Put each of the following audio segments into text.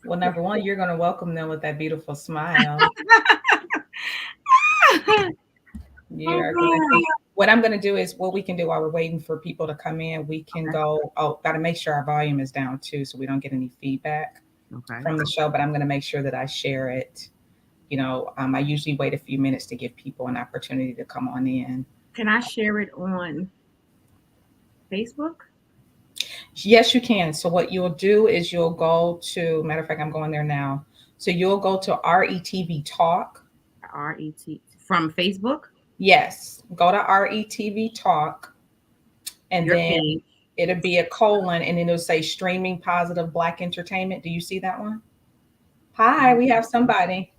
Well, number one, you're going to welcome them with that beautiful smile. You Oh are going God. to. What I'm going to do is what we can do while we're waiting for people to come in. We can Okay. go. Oh, got to make sure our volume is down too, so we don't get any feedback Okay. from the show. But I'm going to make sure that I share it. I usually wait a few minutes to give people an opportunity to come on in. Can I share it on Facebook? Yes, you can. So what you'll do is you'll go to. Matter of fact, I'm going there now. So you'll go to RETV Talk. RET from Facebook. Yes, go to RETV Talk, and Your then page. it'll be a colon, and then it'll say streaming positive Black entertainment. Do you see that one? Hi, we have somebody.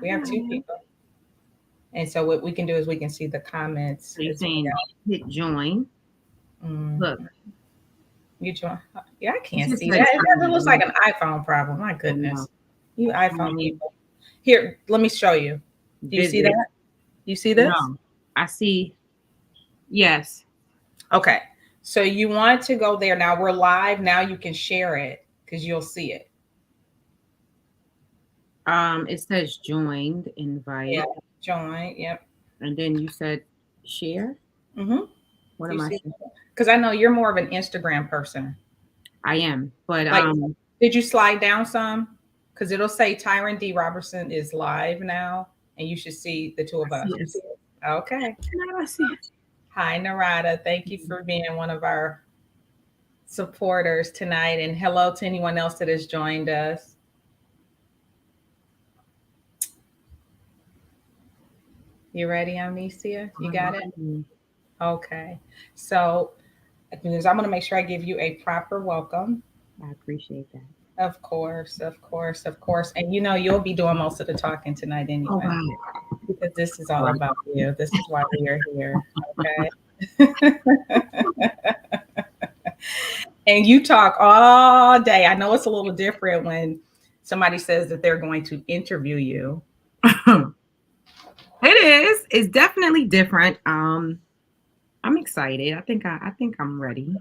We have two Hi. people. And so what we can do is we can see the comments So you're as we saying hit join. go. Mm, Look, you join. Yeah, I it can't just see said that. It looks like join. an iPhone problem. My I know. goodness. You iPhone Um, people. Here, let me show you. Do you see visit. that? You see this? No, I see. Yes. Okay. So you want to go there. Now we're live. Now you can share it because you'll see it. It says joined, Yeah. invite, Join. Yep. and then you said share. Mm-hmm. What You am I see? saying? Because I know you're more of an Instagram person. I am, but Like, did you slide down some? Because it'll say Tyron D. Robertson is live now, and you should see the two I of us. see You it. see it? Okay. Now I see it. Hi, Narada. Thank you for being one of our supporters tonight. And hello to anyone else that has joined us. You ready, Amnesia? You got it? Mhm. Okay. So, because I'm going to make sure I give you a proper welcome. I appreciate that. Of course, of course, of course. And you'll be doing most of the talking tonight Oh anyway, wow. because this is all Right. about you. This is why we are here. Okay. And you talk all day. I know it's a little different when somebody says that they're going to interview you. It is. It's definitely different. I'm excited. I think I'm ready.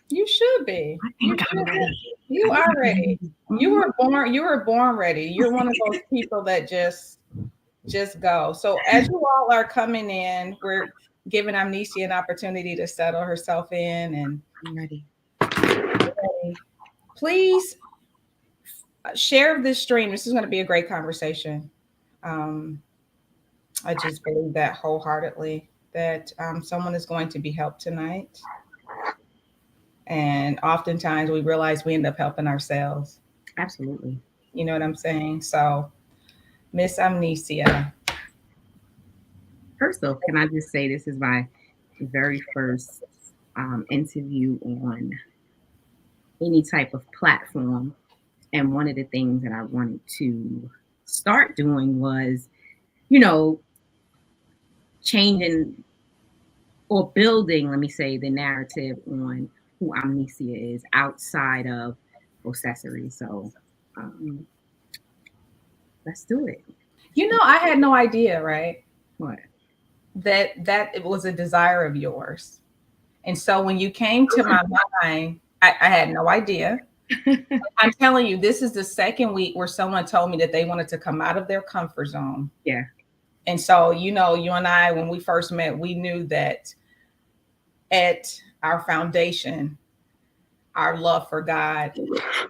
You should be. I You think I'm should be. ready. I You think are I'm ready. ready. You Mhm. were born. You were born ready. You're one of those people that just go. So as you all are coming in, we're giving Amnesia an opportunity to settle herself in and I'm ready. please share this stream. This is going to be a great conversation. Um, I just believe that wholeheartedly that someone is going to be helped tonight. And oftentimes we realize we end up helping ourselves. Absolutely. You know what I'm saying? So, Miss Amnesia. First off, can I just say this is my very first interview on any type of platform. And one of the things that I wanted to start doing was, you know, changing or building, let me say, the narrative on who Amnesia is outside of accessory. So um, let's do it. I had no idea, right? What? That it was a desire of yours. And so when you came to my mind, I had no idea. I'm telling you, this is the second week where someone told me that they wanted to come out of their comfort zone. Yeah. And so, you and I, when we first met, we knew that at our foundation, our love for God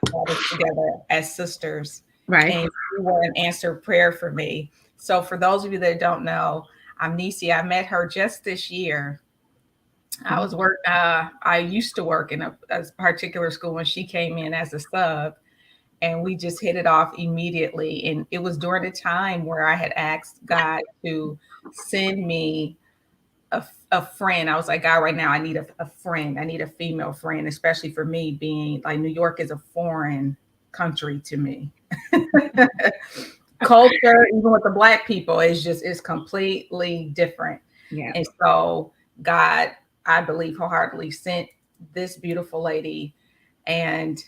brought us together as sisters. Right. And you were an answered prayer for me. So, for those of you that don't know, Amnesia, I met her just this year. I used to work in a particular school when she came in as a sub, and we just hit it off immediately. And it was during the time where I had asked God to send me a friend. I was like, God, right now I need a friend. I need a female friend, especially for me being like New York is a foreign country to me. Culture, even with the black people, is completely different. Yeah. And so God, I believe wholeheartedly sent this beautiful lady. And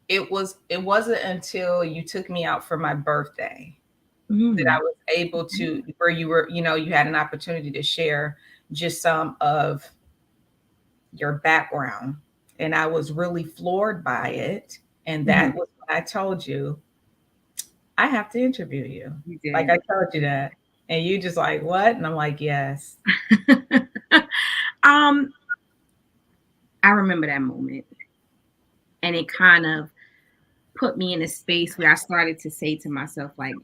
it wasn't until you took me out for my birthday that I Mm. was able to, where you were, you had an opportunity to share just some of your background. And I was really floored by it. And that Mhm. was what I told you. I have to interview you. You Like did. I told you that. And you just like, what? And I'm like, yes. um, I remember that moment, and it kind of put me in a space where I started to say to myself, like,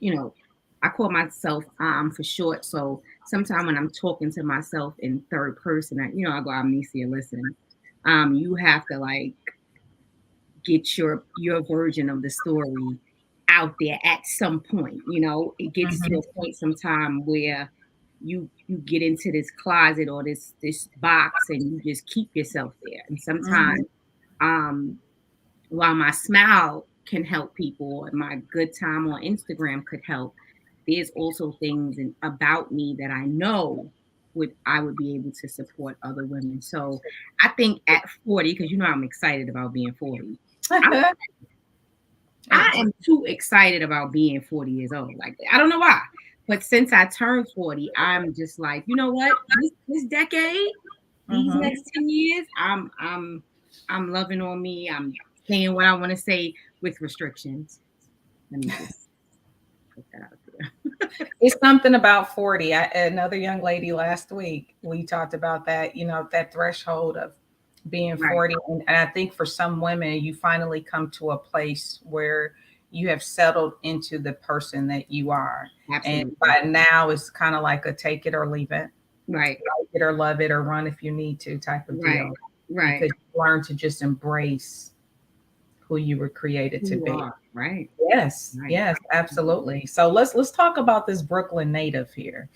I call myself for short. So sometimes when I'm talking to myself in third person, I go, Omnesia, listen, you have to like get your version of the story out there at some point. It gets to Hmm. a point sometime where you get into this closet or this box and you just keep yourself there. And Hmm. sometimes um while my smile can help people and my good time on Instagram could help, there's also things about me that I know I would be able to support other women. So I think at 40, because I'm excited about being 40. I'm I Yes. am too excited about being 40 years old. Like I don't know why. But since I turned 40, I'm just like, you know what? This decade, these Hmm. next 10 years, I'm loving on me. I'm saying what I want to say with restrictions. Let me just put that out there. It's something about 40. Another young lady last week, we talked about that, that threshold of being Right. 40. And I think for some women, you finally come to a place where you have settled into the person that you are. And Absolutely. by now, it's kind of like a take it or leave it, Right. like it or love it, or run if you need to type of Right. deal. Right. Because you learn to just embrace who you were created Who to you be. are. Right. Yes, Right. yes, absolutely. So let's talk about this Brooklyn native here.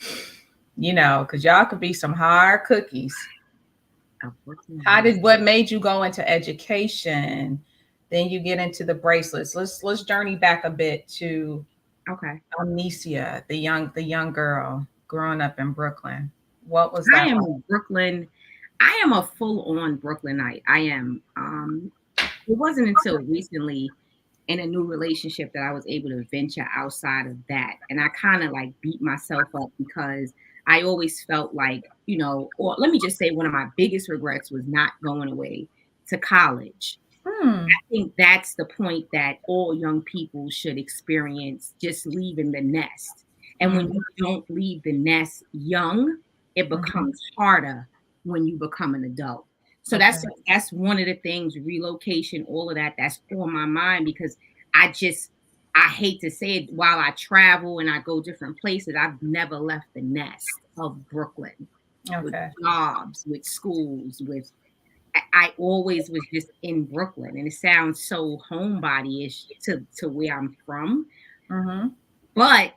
Because y'all could be some hard cookies. Unfortunately. What made you go into education? Then you get into the bracelets. Let's journey back a bit to Okay. Amnesia, the young girl growing up in Brooklyn. What was I that am like? a Brooklyn. I am a full-on Brooklynite. I am. It wasn't until recently in a new relationship that I was able to venture outside of that. And I kind of like beat myself up because I always felt like, or let me just say one of my biggest regrets was not going away to college. Hmm. I think that's the point that all young people should experience, just leaving the nest. And when Hmm. you don't leave the nest young, it Hmm. becomes harder when you become an adult. So Okay. that's one of the things, relocation, all of that, that's on my mind because I just I hate to say it, while I travel and I go different places, I've never left the nest of Brooklyn with Okay. jobs, with schools, with I always was just in Brooklyn, and it sounds so homebody-ish to where I'm from, Hmm. but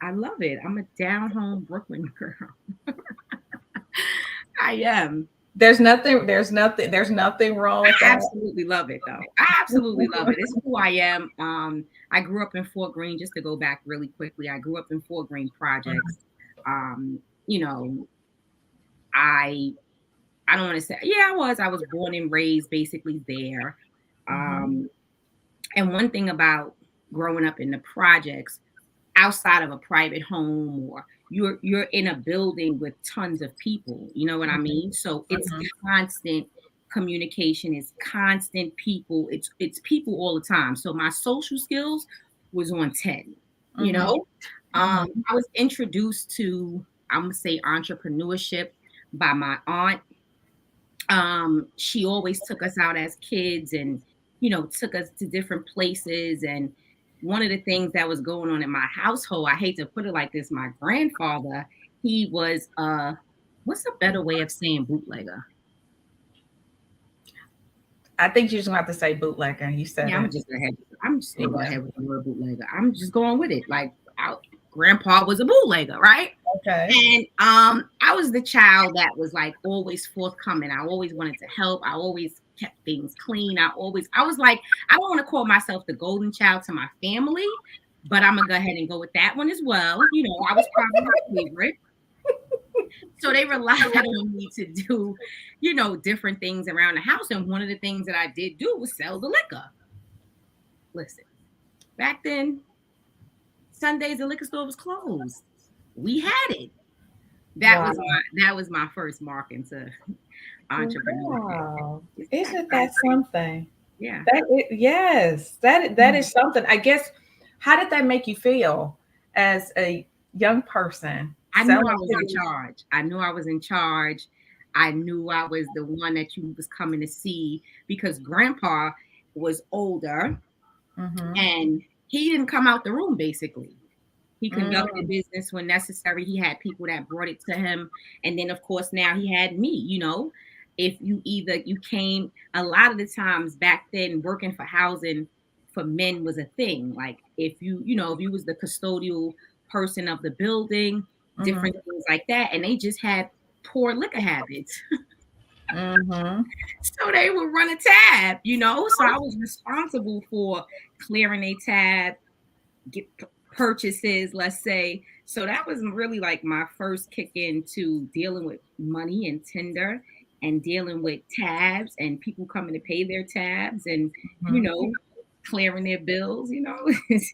I love it. I'm a down home Brooklyn girl. I am. There's nothing wrong with I that. absolutely love it, though. I absolutely love it. It's who I am. I grew up in Fort Greene. Just to go back really quickly, I grew up in Fort Greene projects. Um, you know, I I don't want to say, yeah, I was born and raised basically there. Hmm. Um, And one thing about growing up in the projects, outside of a private home or you're in a building with tons of people, you know what I Hmm. mean? So it's Hmm. constant communication, it's constant people, it's people all the time. So my social skills was on 10, you Hmm. know? Hmm. I was introduced to, I'm gonna say, entrepreneurship by my aunt. She always took us out as kids and took us to different places. And one of the things that was going on in my household, I hate to put it like this, my grandfather, he was what's a better way of saying bootlegger? I think you just have to say bootlegger. You said Yeah, it. I'm just gonna go Yeah. ahead with the word bootlegger. I'm just going with it. Like grandpa was a bootlegger, right? Okay. And I was the child that was like always forthcoming. I always wanted to help. I always kept things clean. I was like, I don't want to call myself the golden child to my family, but I'm gonna go ahead and go with that one as well. I was probably the favorite. So they relied on me to do, different things around the house. And one of the things that I did do was sell the liquor. Listen, back then, Sundays the liquor store was closed. We had it. Wow. That was my first mark into entrepreneurship. Wow. It's that Isn't that crazy. something? Yeah. Yes, that is something. I guess How did that make you feel as a young person I knew selling I was to in these? charge. I knew I was in charge. I knew I was the one that you was coming to see because grandpa was older Mm-hmm. and he didn't come out the room basically. He conducted Mm, business when necessary. He had people that brought it to him. And then, of course, now he had me, If you came, a lot of the times back then, working for housing for men was a thing. Like if you was the custodial person of the building, different mm-hmm. things like that. And they just had poor liquor habits. Mm-hmm. So they would run a tab. So I was responsible for clearing a tab, get purchases, let's say. So that was really like my first kick into dealing with money and Tinder and dealing with tabs and people coming to pay their tabs and, you Mm-hmm. know, clearing their bills. I was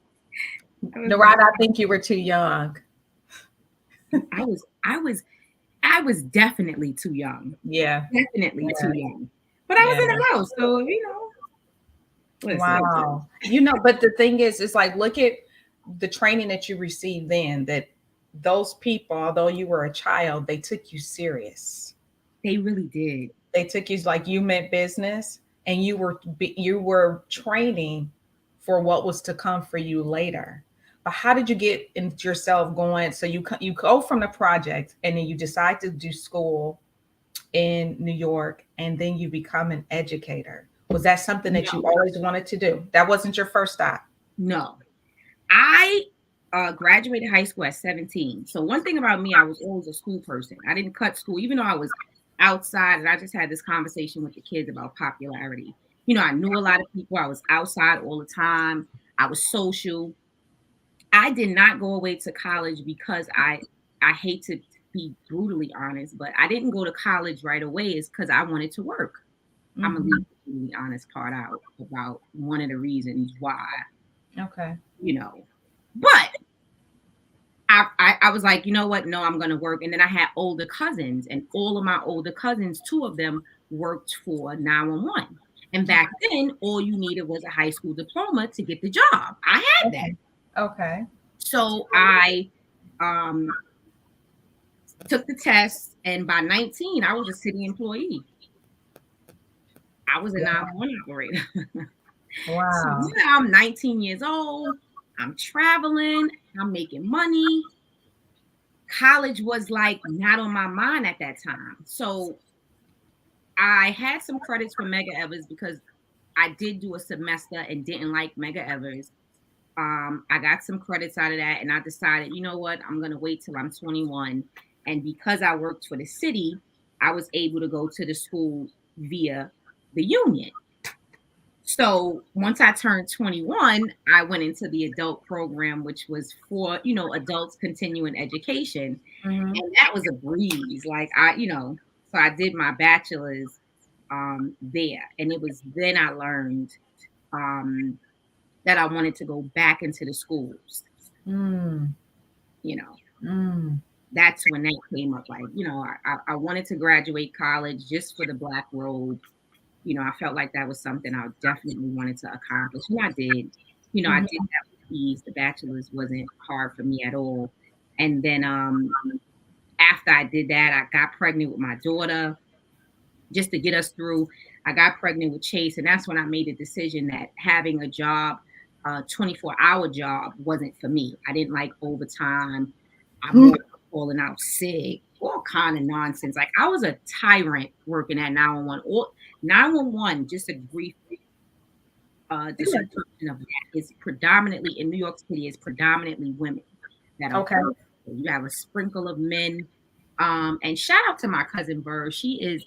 Narada, I think you were too young. I was I was I was definitely too young. Yeah. Definitely too Yeah. young. But I was Yeah. in the house, so listen. Wow. But the thing is, it's like, look at the training that you received then, that those people, although you were a child, they took you serious. They really did. They took you like you meant business, and you were training for what was to come for you later. But how did you get into yourself going? So you go from the project, and then you decide to do school in New York, and then you become an educator. Was that something that you No, always wanted to do? That wasn't your first stop. no. I graduated high school at 17. So one thing about me, I was always a school person. I didn't cut school, even though I was outside. And I just had this conversation with the kids about popularity. I knew a lot of people. I was outside all the time. I was social. I did not go away to college because I hate to be brutally honest, but I didn't go to college right away. Is because I wanted to work. I'm gonna Hmm. leave the really honest part out about one of the reasons why. Okay. You know, but I was like, you know what? No, I'm going to work. And then I had older cousins, and all of my older cousins, two of them worked for 911. And back then, all you needed was a high school diploma to get the job. I had that. Okay. Okay. So I um, took the test, and by 19, I was a city employee. I was a 911 operator. So Wow. now I'm 19 years old. I'm traveling. I'm making money. College was like not on my mind at that time. So I had some credits for Mega Evers because I did do a semester and didn't like Mega Evers. I got some credits out of that, and I decided, you know what, I'm gonna wait till I'm 21. And because I worked for the city, I was able to go to the school via the union. So once I turned 21, I went into the adult program, which was for, adults continuing education. Hmm. And that was a breeze. Like so I did my bachelor's there. And it was then I learned um that I wanted to go back into the schools, Mm. you know. Mm. That's when that came up. Like, I wanted to graduate college just for the black robe. I felt like that was something I definitely wanted to accomplish. And I did. I did Hmm. that with ease. The bachelor's wasn't hard for me at all. And then after I did that, I got pregnant with my daughter just to get us through. I got pregnant with Chase, and that's when I made the decision that having a job, a 24-hour job, wasn't for me. I didn't like overtime. I'm more falling out sick, all kind of nonsense. Like I was a tyrant working at 911. Or 911, just a brief description of that, is predominantly in New York City. Is predominantly women that are Okay. working. You have a sprinkle of men. And shout out to my cousin Bird. She is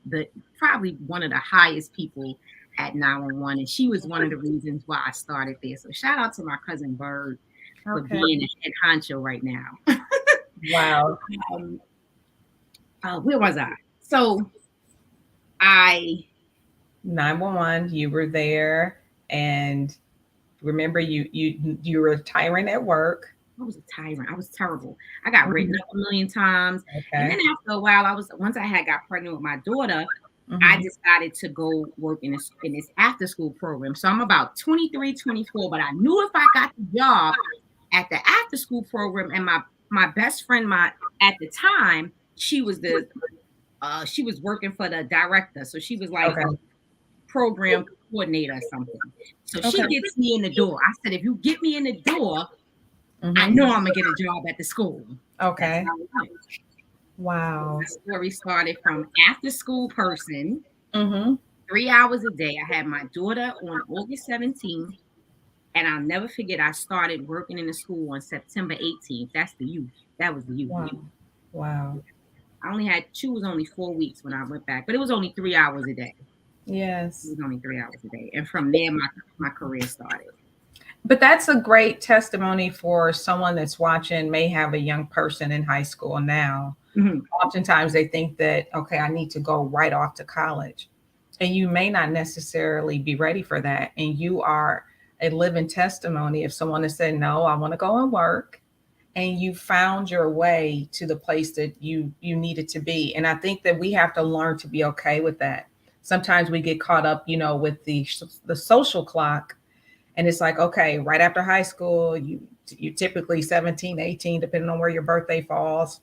the probably one of the highest people at 911. And she was one of the reasons why I started there. So shout out to my cousin Bird for Okay. being a head honcho right now. Wow. um, where was I? So I 911. You were there, and remember, you were a tyrant at work. I was a tyrant. I was terrible. I got written Mhm. up a million times. And Okay. then after a while, once I had got pregnant with my daughter, I Mm-hmm. decided to go work in this after school program. So I'm about 23, 24, but I knew if I got the job at the after school program, and my best friend, my at the time, she was working for the director. So she was like Okay. a program coordinator or something. So Okay. she gets me in the door. I said, if you get me in the door, I Mm-hmm. know I'm gonna get a job at the school. That's Okay. how it went. Wow. My story started from after school person, Mm-hmm. 3 hours a day. I had my daughter on August 17th, and I'll never forget. I started working in the school on September 18th. That's the youth. That was the youth. Wow. Wow. I only had two. Was only 4 weeks when I went back, but it was only 3 hours a day. It Yes. was only 3 hours a day, and from there, my career started. But that's a great testimony for someone that's watching, may have a young person in high school now. Mm-hmm. Oftentimes they think that, okay, I need to go right off to college. And you may not necessarily be ready for that. And you are a living testimony of someone that said, no, I want to go and work. And you found your way to the place that you needed to be. And I think that we have to learn to be okay with that. Sometimes we get caught up, with the social clock, and it's like, okay, right after high school, you typically 17, 18, depending on where your birthday falls,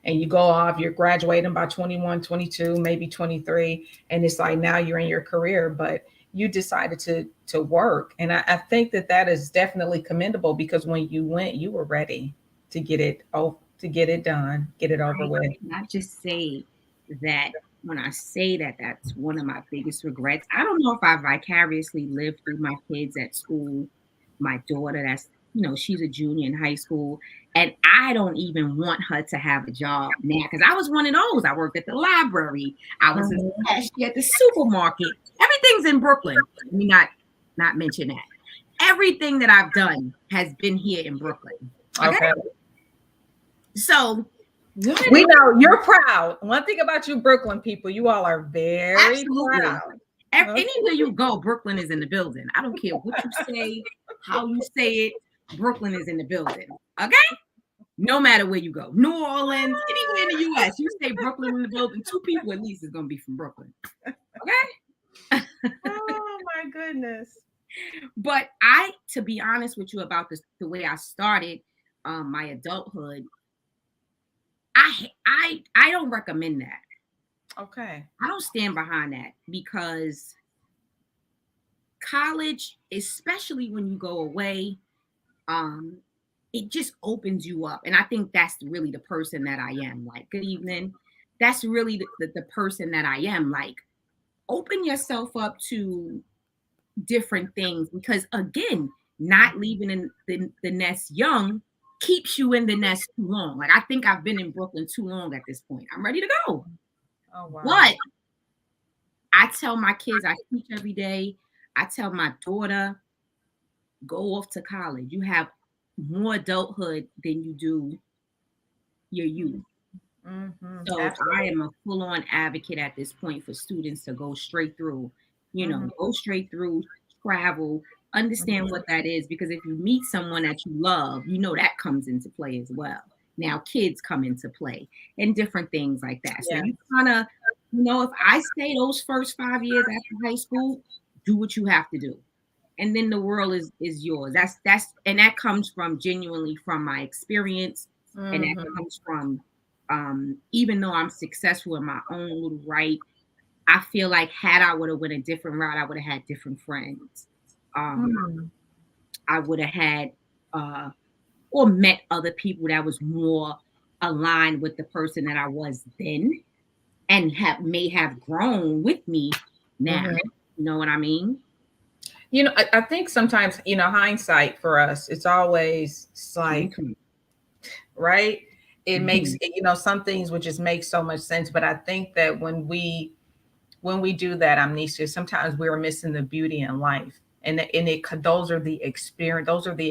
and you go off, you're graduating by 21, 22, maybe 23, and it's like now you're in your career, but you decided to work. And I think that that is definitely commendable, because when you went, you were ready to get it done, get it over with. I just say that when I say that, that's one of my biggest regrets. I don't know if I vicariously lived through my kids at school. My daughter, she's a junior in high school, and I don't even want her to have a job now, because I was one of those. I worked at the library. I was a Mhm. cashier at the supermarket. Everything's in Brooklyn. Let me not mention that. Everything that I've done has been here in Brooklyn. Okay, Okay. so one of We the know you're proud. One thing about you, Brooklyn people, you all are very absolutely. proud. Okay. Anywhere you go, Brooklyn is in the building. I don't care what you say, how you say it. Brooklyn is in the building. Okay? No matter where you go. New Orleans, anywhere in the US, you say Brooklyn in the building, two people at least is going to be from Brooklyn. Okay? Oh my goodness. But to be honest with you about this, the way I started my adulthood, I don't recommend that. Okay. I don't stand behind that, because college, especially when you go away, um, it just opens you up. And I think that's really the person that I am. Like, good evening. That's really the person that I am. Like, open yourself up to different things, because again, not leaving in the nest young keeps you in the nest too long. Like, I think I've been in Brooklyn too long at this point. I'm ready to go. Oh wow. But I tell my kids, I teach every day. I tell my daughter, go off to college. You have more adulthood than you do your youth. Mm-hmm. So I Absolutely. am a full-on advocate at this point for students to go straight through, Mm-hmm. go straight through, travel, understand Mm-hmm. what that is. Because if you meet someone that you love, that comes into play as well. Now kids come into play and different things like that. So Yeah. you kind of, if I say those first 5 years after high school, do what you have to do. And then the world is yours. And that comes from genuinely from my experience, and that Mm-hmm. comes from even though I'm successful in my own little right, I feel like had I would have went a different route, I would have had different friends. Mm-hmm. I would have had or met other people that was more aligned with the person that I was then, and may have grown with me now. Mm-hmm. You know what I mean? I think sometimes, hindsight for us, it's like, Mhm. right? It makes, Mhm. some things would just make so much sense. But I think that when we do that, amnesia, sometimes we're missing the beauty in life. Those are the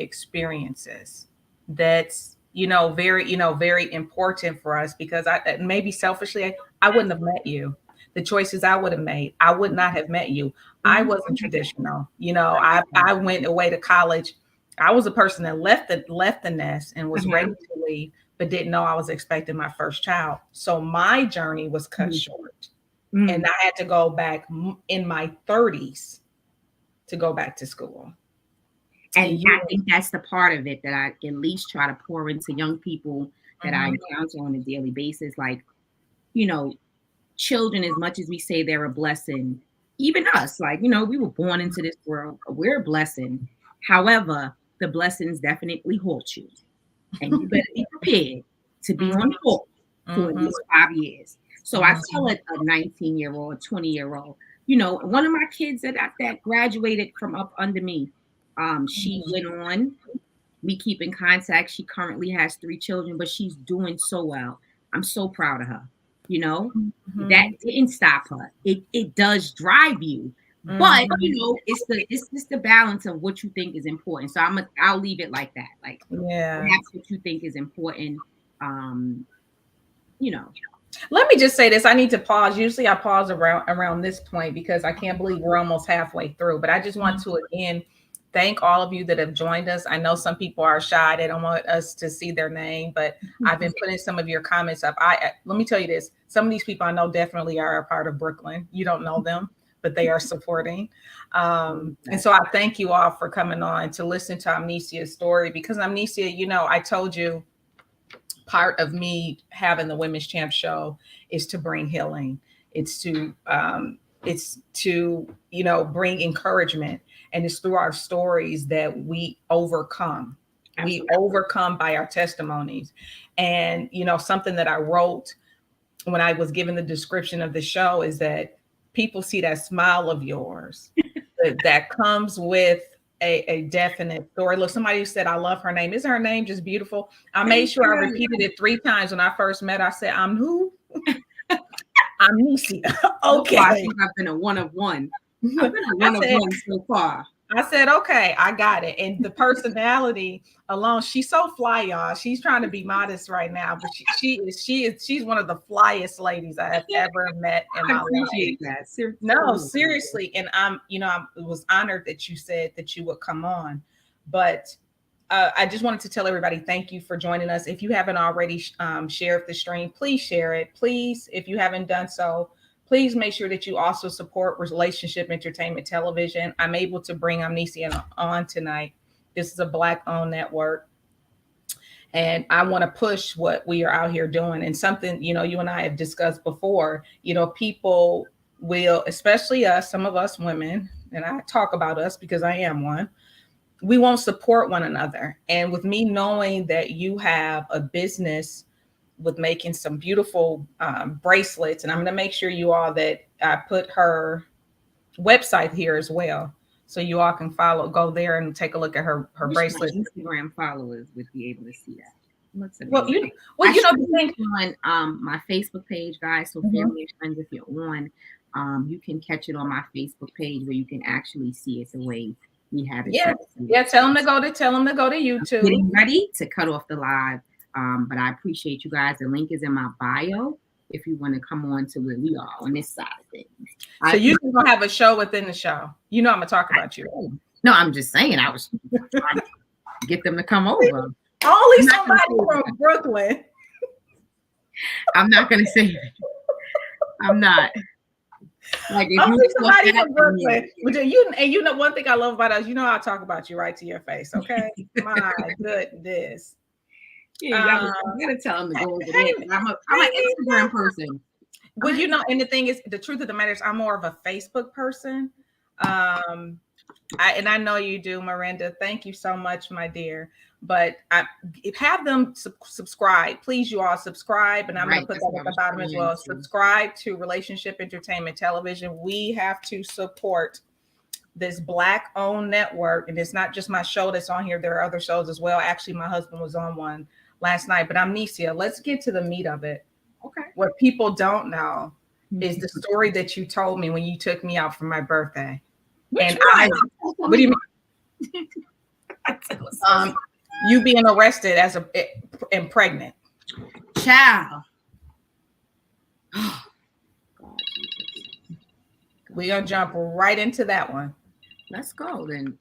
experiences that's, very important for us, because maybe selfishly, I wouldn't have met you. The choices I would have made, I would not have met you. I Mhm. wasn't traditional. I went away to college. I was a person that left the nest and was ready Uh-huh. to leave, but didn't know I was expecting my first child. So my journey was cut Mhm. short. And I had to go back in my 30s to go back to school. And I think that's the part of it that I at least try to pour into young people that I encounter on a daily basis. Like, you know, children, as much as we say they're a blessing, even us, like, you know, we were born into this world, we're a blessing. However, the blessings definitely haunt you. And you better be prepared to be on hold for at least 5 years. So I tell it a 19-year-old, 20-year-old, you know, one of my kids that graduated from up under me, she went on. We keep in contact. She currently has 3 children, but she's doing so well. I'm so proud of her. You know, that didn't stop her. It does drive you, but you know, it's just the balance of what you think is important. So I'll leave it like that. Like, that's what you think is important. You know. Let me just say this. I need to pause. Usually I pause around this point because I can't believe we're almost halfway through. But I just want to again thank all of you that have joined us. I know some people are shy. They don't want us to see their name, but I've been putting some of your comments up. Let me tell you this. Some of these people I know definitely are a part of Brooklyn. You don't know them, but they are supporting. And so I thank you all for coming on to listen to Omnesia's story, because Omnesia, you know, I told you part of me having the Women's Champ show is to bring healing. It's to you know, bring encouragement. And it's through our stories that we overcome. Absolutely. We overcome by our testimonies. And, you know, something that I wrote when I was given the description of the show is that people see that smile of yours that comes with a definite story. Look, somebody said, I love her name. Isn't her name just beautiful? I made sure I repeated it 3 times when I first met her. I said, I'm who? Omnesia. Okay. I think I've been a one of one. I've been a one of one so far. I said, okay, I got it. And the personality alone, she's so fly, y'all. She's trying to be modest right now, but she's one of the flyest ladies I have ever met in my life. That. No, seriously. And I was honored that you said that you would come on. But I just wanted to tell everybody, thank you for joining us. If you haven't already shared the stream, please share it. Please, if you haven't done so, please make sure that you also support Relationship Entertainment Television. I'm able to bring Omnesia on tonight. This is a Black-owned network. And I want to push what we are out here doing. And something, you know, you and I have discussed before, you know, people will, especially us, some of us women, and I talk about us because I am one, we won't support one another. And with me knowing that you have a business with making some beautiful bracelets, and I'm going to make sure you all that I put her website here as well, so you all can go there and take a look at her bracelet. Instagram followers would be able to see that. Well, you know the thing on my Facebook page, guys. So family and friends, if you're on, you can catch it on my Facebook page where you can actually see it the way we have it. Yeah. Tell them to go to YouTube. I'm getting ready to cut off the live. But I appreciate you guys. The link is in my bio if you want to come on to where we are on this side of things. So you're going to have a show within the show. You know I'm going to talk about you. No, I'm just saying I was trying to get them to come over. Only somebody from Brooklyn. I'm not going to say it. I'm not. Like if only somebody from Brooklyn. You know one thing I love about us, you know I'll talk about you right to your face, okay? My goodness. Yeah, I'm gonna tell him to go over there. I'm an Instagram person. Well, you know, and the thing is, the truth of the matter is, I'm more of a Facebook person. I know you do, Miranda. Thank you so much, my dear. But have them subscribe, please. You all subscribe, and I'm going to put that at the bottom as well. Subscribe to Relationship Entertainment Television. We have to support this Black-owned network, and it's not just my show that's on here. There are other shows as well. Actually, my husband was on one last night. But Omnesia, let's get to the meat of it. Okay. What people don't know is the story that you told me when you took me out for my birthday. What do you mean? You being arrested and pregnant. Child. We're gonna jump right into that one. Let's go then.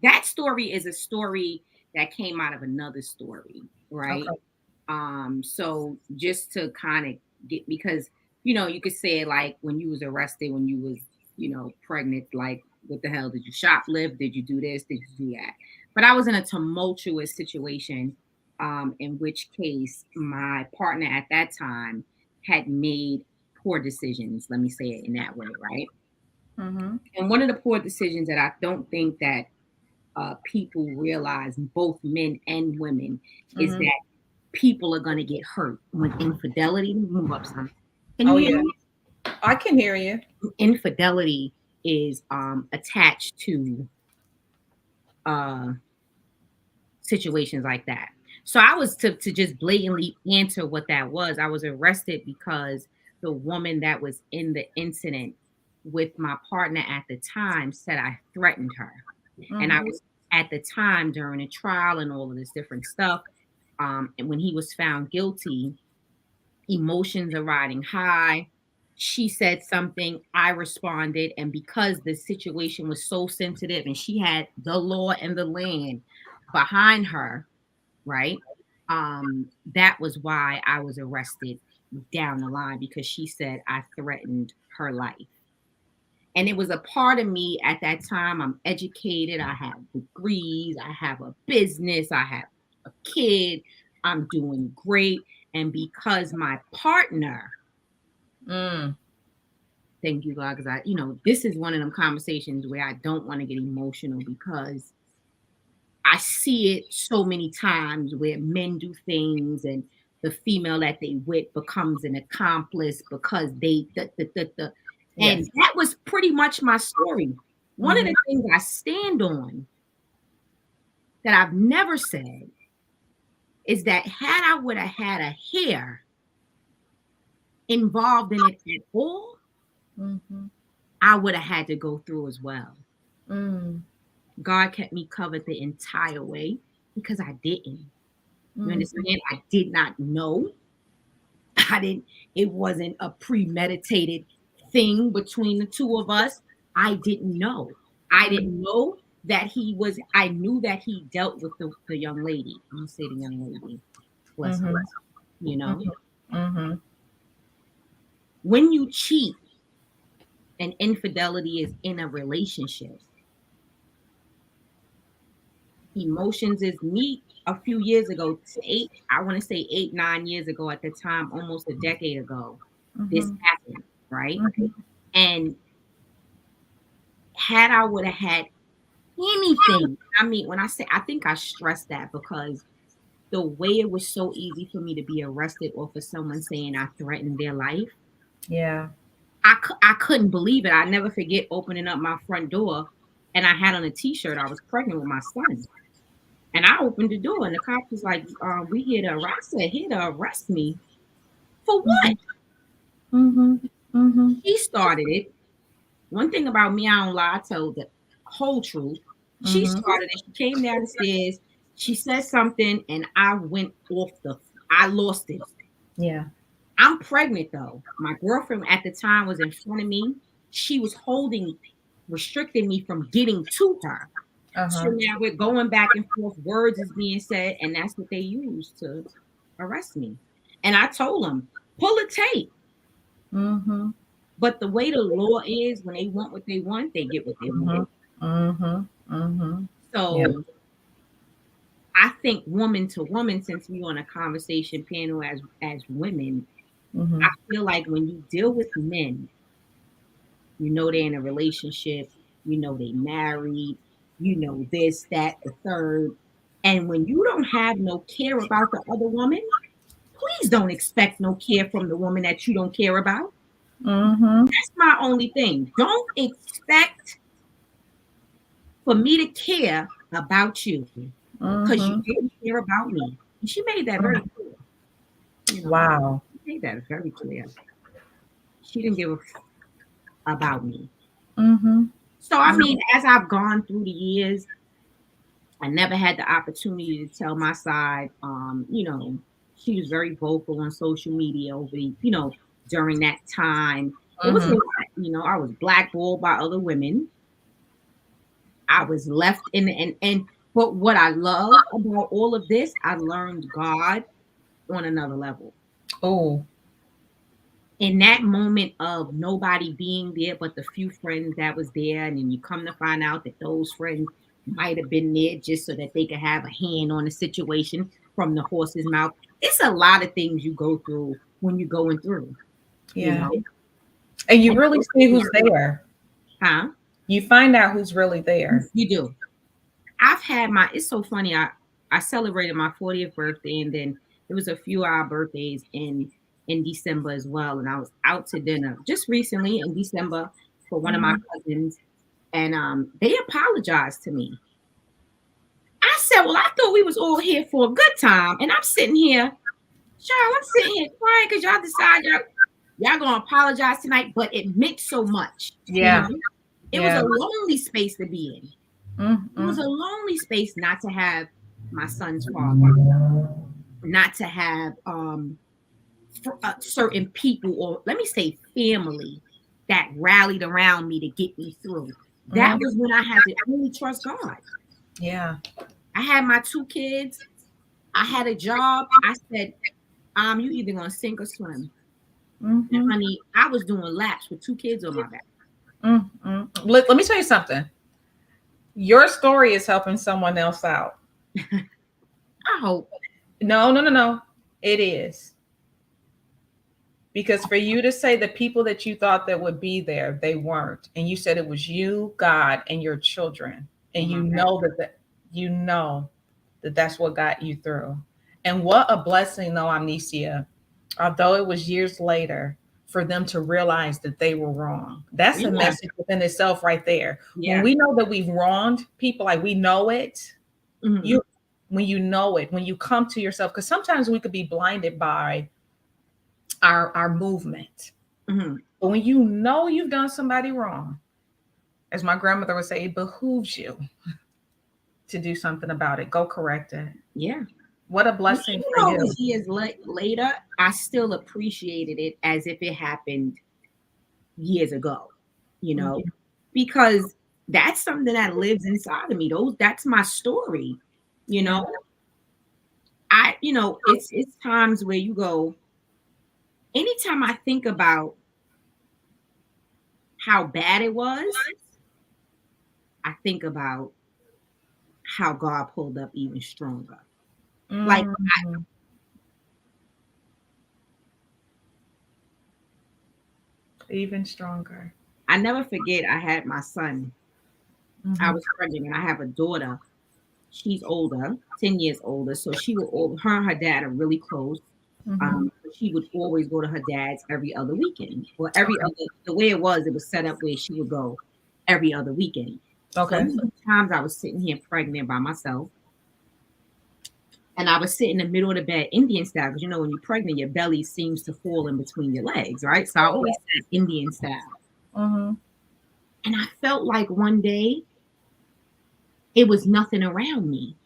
That story is a story that came out of another story, right? Okay. So just to kind of get, because you could say it like when you was arrested, when you was, pregnant, like, what the hell, did you shoplift? Did you do this? Did you do that? But I was in a tumultuous situation, in which case my partner at that time had made poor decisions. Let me say it in that way, right? Mm-hmm. And one of the poor decisions that I don't think that people realize, both men and women, is Mm-hmm. that people are going to get hurt when infidelity. Move up, son. Can you Oh hear yeah, me? I can hear you. Infidelity is attached to uh, situations like that. So I was to just blatantly answer what that was. I was arrested because the woman that was in the incident with my partner at the time said I threatened her. And I Mm-hmm. was at the time during a trial and all of this different stuff. And when he was found guilty, emotions are riding high. She said something, I responded. And because the situation was so sensitive and she had the law and the land behind her, right? That was why I was arrested down the line, because she said I threatened her life. And it was a part of me at that time. I'm educated, I have degrees, I have a business, I have a kid, I'm doing great. And because my partner, Mm. thank you, God, because this is one of them conversations where I don't want to get emotional, because I see it so many times where men do things and the female that they with becomes an accomplice because and Yes. that was pretty much my story. One of Mm-hmm. the things I stand on that I've never said is that had I would have had a hair involved in it at all, Mm-hmm. I would have had to go through as well. Mm. God kept me covered the entire way because I didn't. You Mm-hmm. understand? I did not know. I didn't, it wasn't a premeditated thing between the two of us. I didn't know. I didn't know that I knew that he dealt with the young lady. I'm gonna say the young lady. Bless her. Mm-hmm. You know, Mm-hmm. when you cheat and infidelity is in a relationship, emotions is me a few years ago, I want to say 8, 9 years ago at the time, almost a decade ago, this Mm-hmm. happened, right? Mm-hmm. And had I would have had anything, I mean, when I say, I think I stressed that because the way it was so easy for me to be arrested or for someone saying I threatened their life, Yeah. I couldn't believe it. I never forget opening up my front door and I had on a t-shirt. I was pregnant with my son. And I opened the door and the cop was like, we here to arrest. I said, here to arrest me? For Mm-hmm. what? Mm-hmm. Mm-hmm. She started it. One thing about me, I don't lie. I told the whole truth. She Mm-hmm. started it. She came down the stairs. She said something, and I went off I lost it. Yeah. I'm pregnant though. My girlfriend at the time was in front of me. She was restricting me from getting to her. So Uh-huh. now we're going back and forth. Words is being said, and that's what they use to arrest me. And I told them, pull a tape. Mm-hmm. But the way the law is, when they want what they want, they get what they want. Mm-hmm. Mm-hmm. Mm-hmm. Yep. So I think woman to woman, since we're on a conversation panel as women, Mm-hmm. I feel like when you deal with men, you know they're in a relationship, you know they married, you know this, that, the third. And when you don't have no care about the other woman, please don't expect no care from the woman that you don't care about. Mm-hmm. That's my only thing. Don't expect for me to care about you because you Mm-hmm. didn't care about me. And she made that very clear. You know, Wow. she made that very clear. She didn't give a about me. Mm-hmm. So I mean, as I've gone through the years, I never had the opportunity to tell my side. She was very vocal on social media during that time. It was a Mm-hmm. lot. I was blackballed by other women. I was left in the and but what I love about all of this, I learned God on another level. Oh. in that moment of nobody being there but the few friends that was there, and then you come to find out that those friends might have been there just so that they could have a hand on the situation from the horse's mouth. It's a lot of things you go through when you're going through, you Yeah. know. And you And really see who's there. huh? You find out who's really there. You do. I've had my, it's so funny. I celebrated my 40th birthday, and then there was a few our birthdays in December as well. And I was out to dinner just recently in December for one of my Mhm. cousins, and they apologized to me. I said, "Well, I thought we was all here for a good time, and I'm sitting here, child, I'm sitting here crying because y'all decided y'all gonna apologize tonight, but it meant so much, you know. Yeah. It was a Yeah. lonely space to be in. It was Mm-hmm. a lonely space not to have my son's father, not to have certain people, or let me say family, that rallied around me to get me through. That was when I had to only trust God. Yeah. I had my two kids. I had a job. I said, you either gonna sink or swim. And Mm-hmm. honey, I was doing laps with two kids on my back. Mm-hmm. Let me tell you something. Your story is helping someone else out. I hope. No, no, no, no. It is. Because for you to say the people that you thought that would be there, they weren't. And you said it was you, God, and your children. And On my you back. know you know that that's what got you through. And what a blessing, though, Amnesia, although it was years later, for them to realize that they were wrong. That's a Yeah, message within itself right there. When yeah. we know that we've wronged people, like we know it, Hmm. you when you know it, when you come to yourself, because sometimes we could be blinded by our movement. Hmm. But when you know you've done somebody wrong, as my grandmother would say, it behooves you to do something about it. Go correct it. Yeah. What a Even blessing for though it you. was years later, I still appreciated it as if it happened years ago, you know, Mhm. because that's something that lives inside of me. That's my story, you Yeah. know. It's times where you go, anytime I think about how bad it was, I think about how God pulled up even stronger. Like, Mhm. Even stronger. I never forget, I had my son. I Mhm. was pregnant, and I have a daughter. She's older, 10 years older. So her and her dad are really close. Mhm. She would always go to her dad's every other weekend. Well, every Okay. other, the way it was set up where she would go every other weekend. So Okay. sometimes I was sitting here pregnant by myself, and I was sitting in the middle of the bed, Indian style, because when you're pregnant, your belly seems to fall in between your legs, right? So I always sat Indian style. Mhm. And I felt like one day it was nothing around me,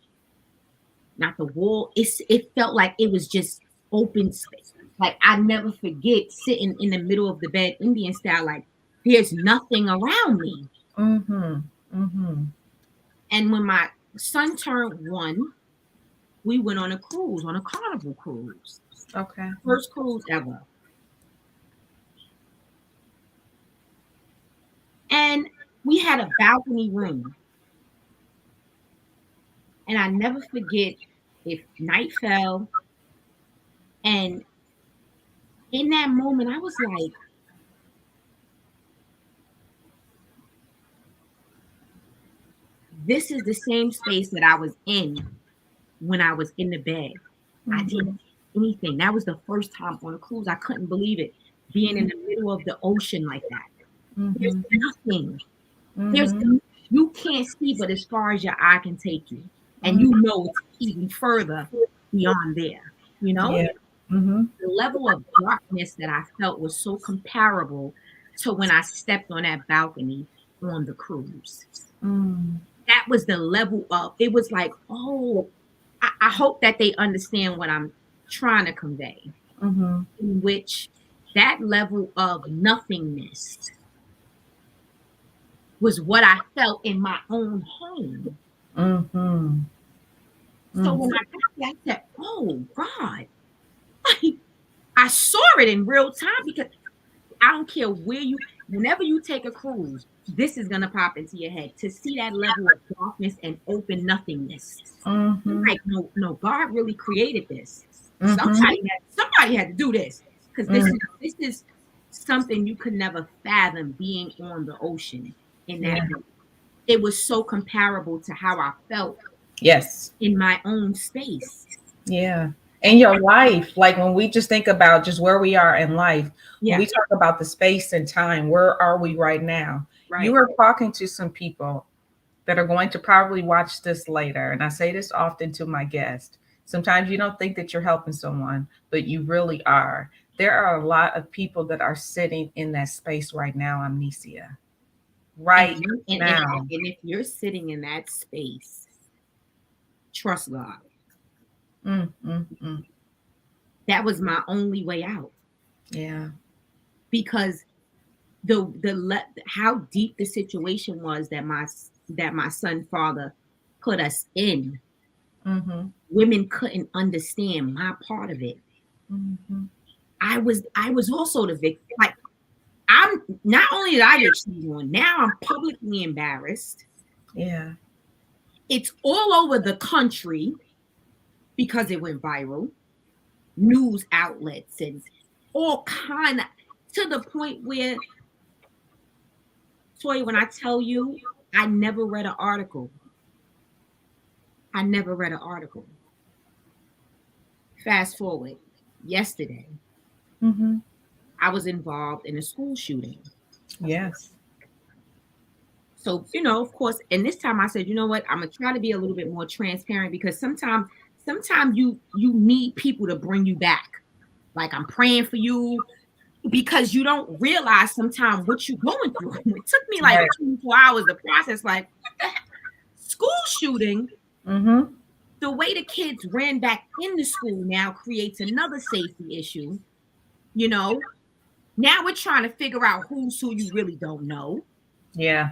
not the wall. It felt like it was just open space. Like I never forget sitting in the middle of the bed, Indian style, like there's nothing around me. Mhm. Mhm. And when my son turned 1, we went on a cruise, on a carnival cruise. Okay. First cruise ever. And we had a balcony room. And I never forget, if night fell, and in that moment I was like, this is the same space that I was in when I was in the bed. I didn't Mhm. see anything. That was the first time on a cruise. I couldn't believe it. Being in the middle of the ocean like that. There's Mhm. nothing. There's Mhm. you can't see, but as far as your eye can take you. And Mhm. it's even further beyond there. You know? Yeah. Mhm. The level of darkness that I felt was so comparable to when I stepped on that balcony on the cruise. Mm. That was the level of, it was like, oh, I hope that they understand what I'm trying to convey, Mhm. in which that level of nothingness was what I felt in my own home. Mhm. So Mhm. when I got there, I said, oh God, like, I saw it in real time, because I don't care whenever you take a cruise, this is gonna pop into your head to see that level of darkness and open nothingness. I'm Mm-hmm. like, no, no, God really created this. Mm-hmm. Somebody had to do this because Mm. this is something you could never fathom being on the ocean in that Yeah. way. It was so comparable to how I felt Yes. in my own space. Yeah. In And your life, like when we just think about just where we are in life, when yeah, we talk about the space and time, where are we right now? You right. are talking to some people that are going to probably watch this later. And I say this often to my guests. Sometimes you don't think that you're helping someone, but you really are. There are a lot of people that are sitting in that space right now, Amnesia. And Right you now. and if you're sitting in that space, trust God. Mm, mm, mm. That was my only way out Yeah. because how deep the situation was that my son father put us in. Mm-hmm. Women couldn't understand my part of it. Mm-hmm. I was also the victim. Like, I'm not only did I get cheated on, now I'm publicly embarrassed. Yeah. It's all over the country because it went viral. News outlets and all kind of, to the point where, Toy, when I tell you, I never read an article. I never read an article. Fast forward, yesterday, Mm-hmm. I was involved in a school shooting. Yes. So, of course, and this time I said, you know what, I'm gonna try to be a little bit more transparent because sometimes you need people to bring you back. Like, I'm praying for you because you don't realize sometimes what you're going through. It took me like Right. 24 hours to process, like, what the heck? School shooting, Mm-hmm. the way the kids ran back into school now creates another safety issue. You know, now we're trying to figure out who's who you really don't know. Yeah.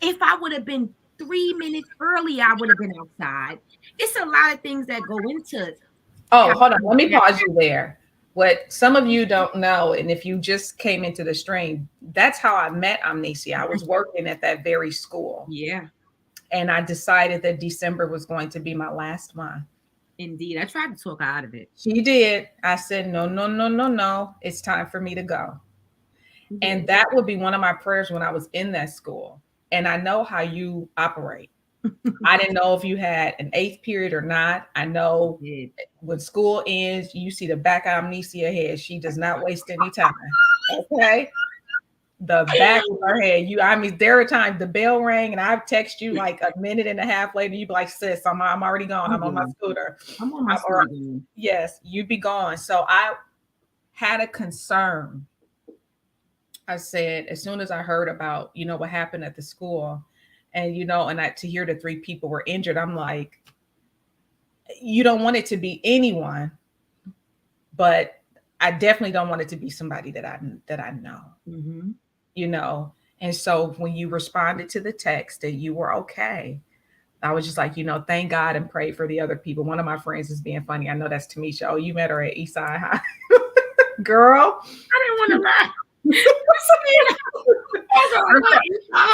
If I would have been 3 minutes early, I would have been outside. It's a lot of things that go into how Oh, hold on. things Let me happen. pause you there. What some of you don't know, and if you just came into the stream, that's how I met Amnesia. I was working at that very school, Yeah, and I decided that December was going to be my last month. indeed. I tried to talk her out of it. She did. I said, no, no, no, no, no. It's time for me to go. You And did. that would be one of my prayers when I was in that school. And I know how you operate. I didn't know if you had an eighth period or not. I You know did. when school ends, you see the back of Amnesia head. She does not waste any time. Okay. The back of her head. I mean, there are times the bell rang and I've texted you like a minute and a half later. You'd be like, sis, I'm already gone. I'm I'm on my gone. scooter. I'm on my Or scooter. yes, you'd be gone. So I had a concern. I said, as soon as I heard about, what happened at the school, and to hear the three people were injured, I'm like, you don't want it to be anyone, but I definitely don't want it to be somebody that I know, Mm-hmm. you know. And so when you responded to the text that you were okay, I was just like, thank God and pray for the other people. One of my friends is being funny. I know that's Tamisha. Oh, you met her at Eastside High. Girl. I didn't want to laugh.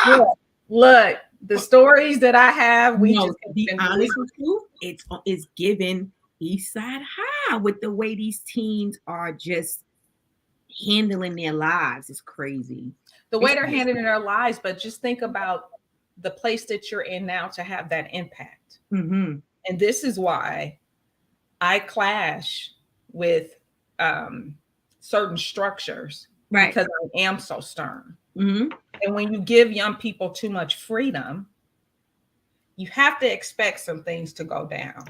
Look, look, the stories that I have, we No, just to be honest with you, it's given East Side High with the way these teens are just handling their lives. It's crazy. the way It's they're crazy. handling their lives, but just think about the place that you're in now to have that impact. Mm-hmm. And this is why I clash with certain structures Right. because I am so stern. Mm-hmm. And when you give young people too much freedom, you have to expect some things to go down.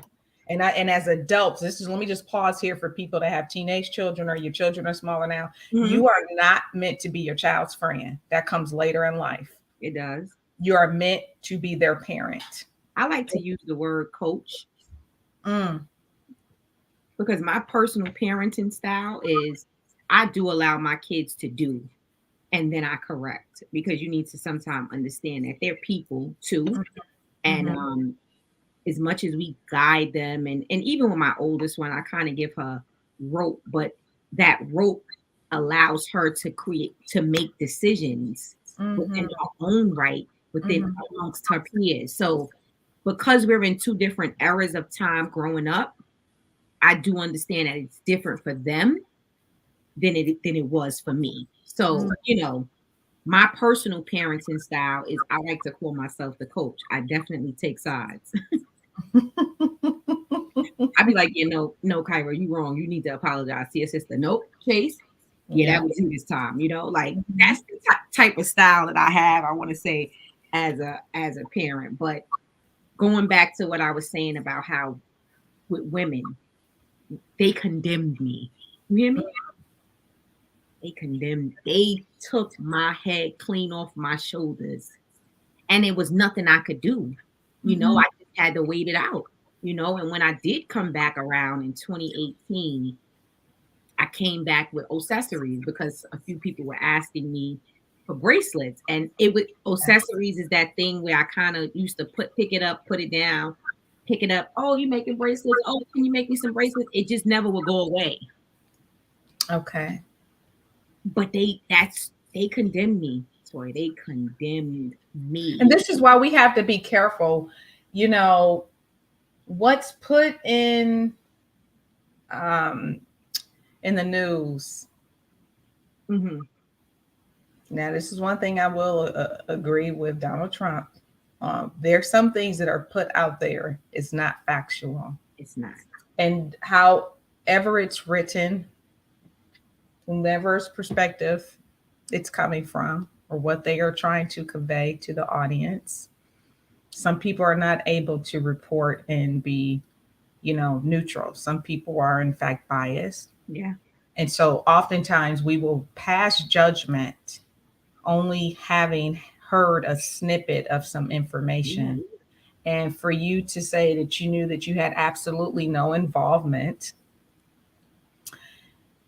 And as adults, let me just pause here for people that have teenage children or your children are smaller now. Mm-hmm. You are not meant to be your child's friend. That comes later in life. It does. You are meant to be their parent. I like to use the word coach Mm, because my personal parenting style is I do allow my kids to do and then I correct because you need to sometimes understand that they're people too. And mhm. as much as we guide them and even with my oldest one, I kind of give her rope, but that rope allows her to make decisions within Mhm. her own right, within Mhm. amongst her peers. So because we're in two different eras of time growing up, I do understand that it's different for them than it was for me. So, Mm. my personal parenting style is I like to call myself the coach. I definitely take sides. I'd be like, no, Kyra, you wrong. You need to apologize to your sister. Nope, Chase. Yeah, Yeah. that was you this time. Like Mhm. that's the type of style that I have. I want to say as a parent. But going back to what I was saying about how with women, they condemned me. You hear me? They took my head clean off my shoulders. And it was nothing I could do. Mhm. I just had to wait it out. And when I did come back around in 2018, I came back with accessories because a few people were asking me for bracelets. And it would accessories is that thing where I kind of used to pick it up, put it down, pick it up. Oh, you making bracelets? Oh, can you make me some bracelets? It just never would go away. Okay. But they condemned me. Sorry, they condemned And me. this is why we have to be careful, you know, what's put um in the news. Hmm. Now, this is one thing I will agree with Donald Trump. There's some things that are put out there. It's not factual, It's not. and however it's written, whomever's perspective it's coming from, or what they are trying to convey to the audience. Some people are not able to report and be, neutral. Some people are, in fact, biased. Yeah. And so oftentimes we will pass judgment only having heard a snippet of some Yeah. information. And for you to say that you knew that you had absolutely no involvement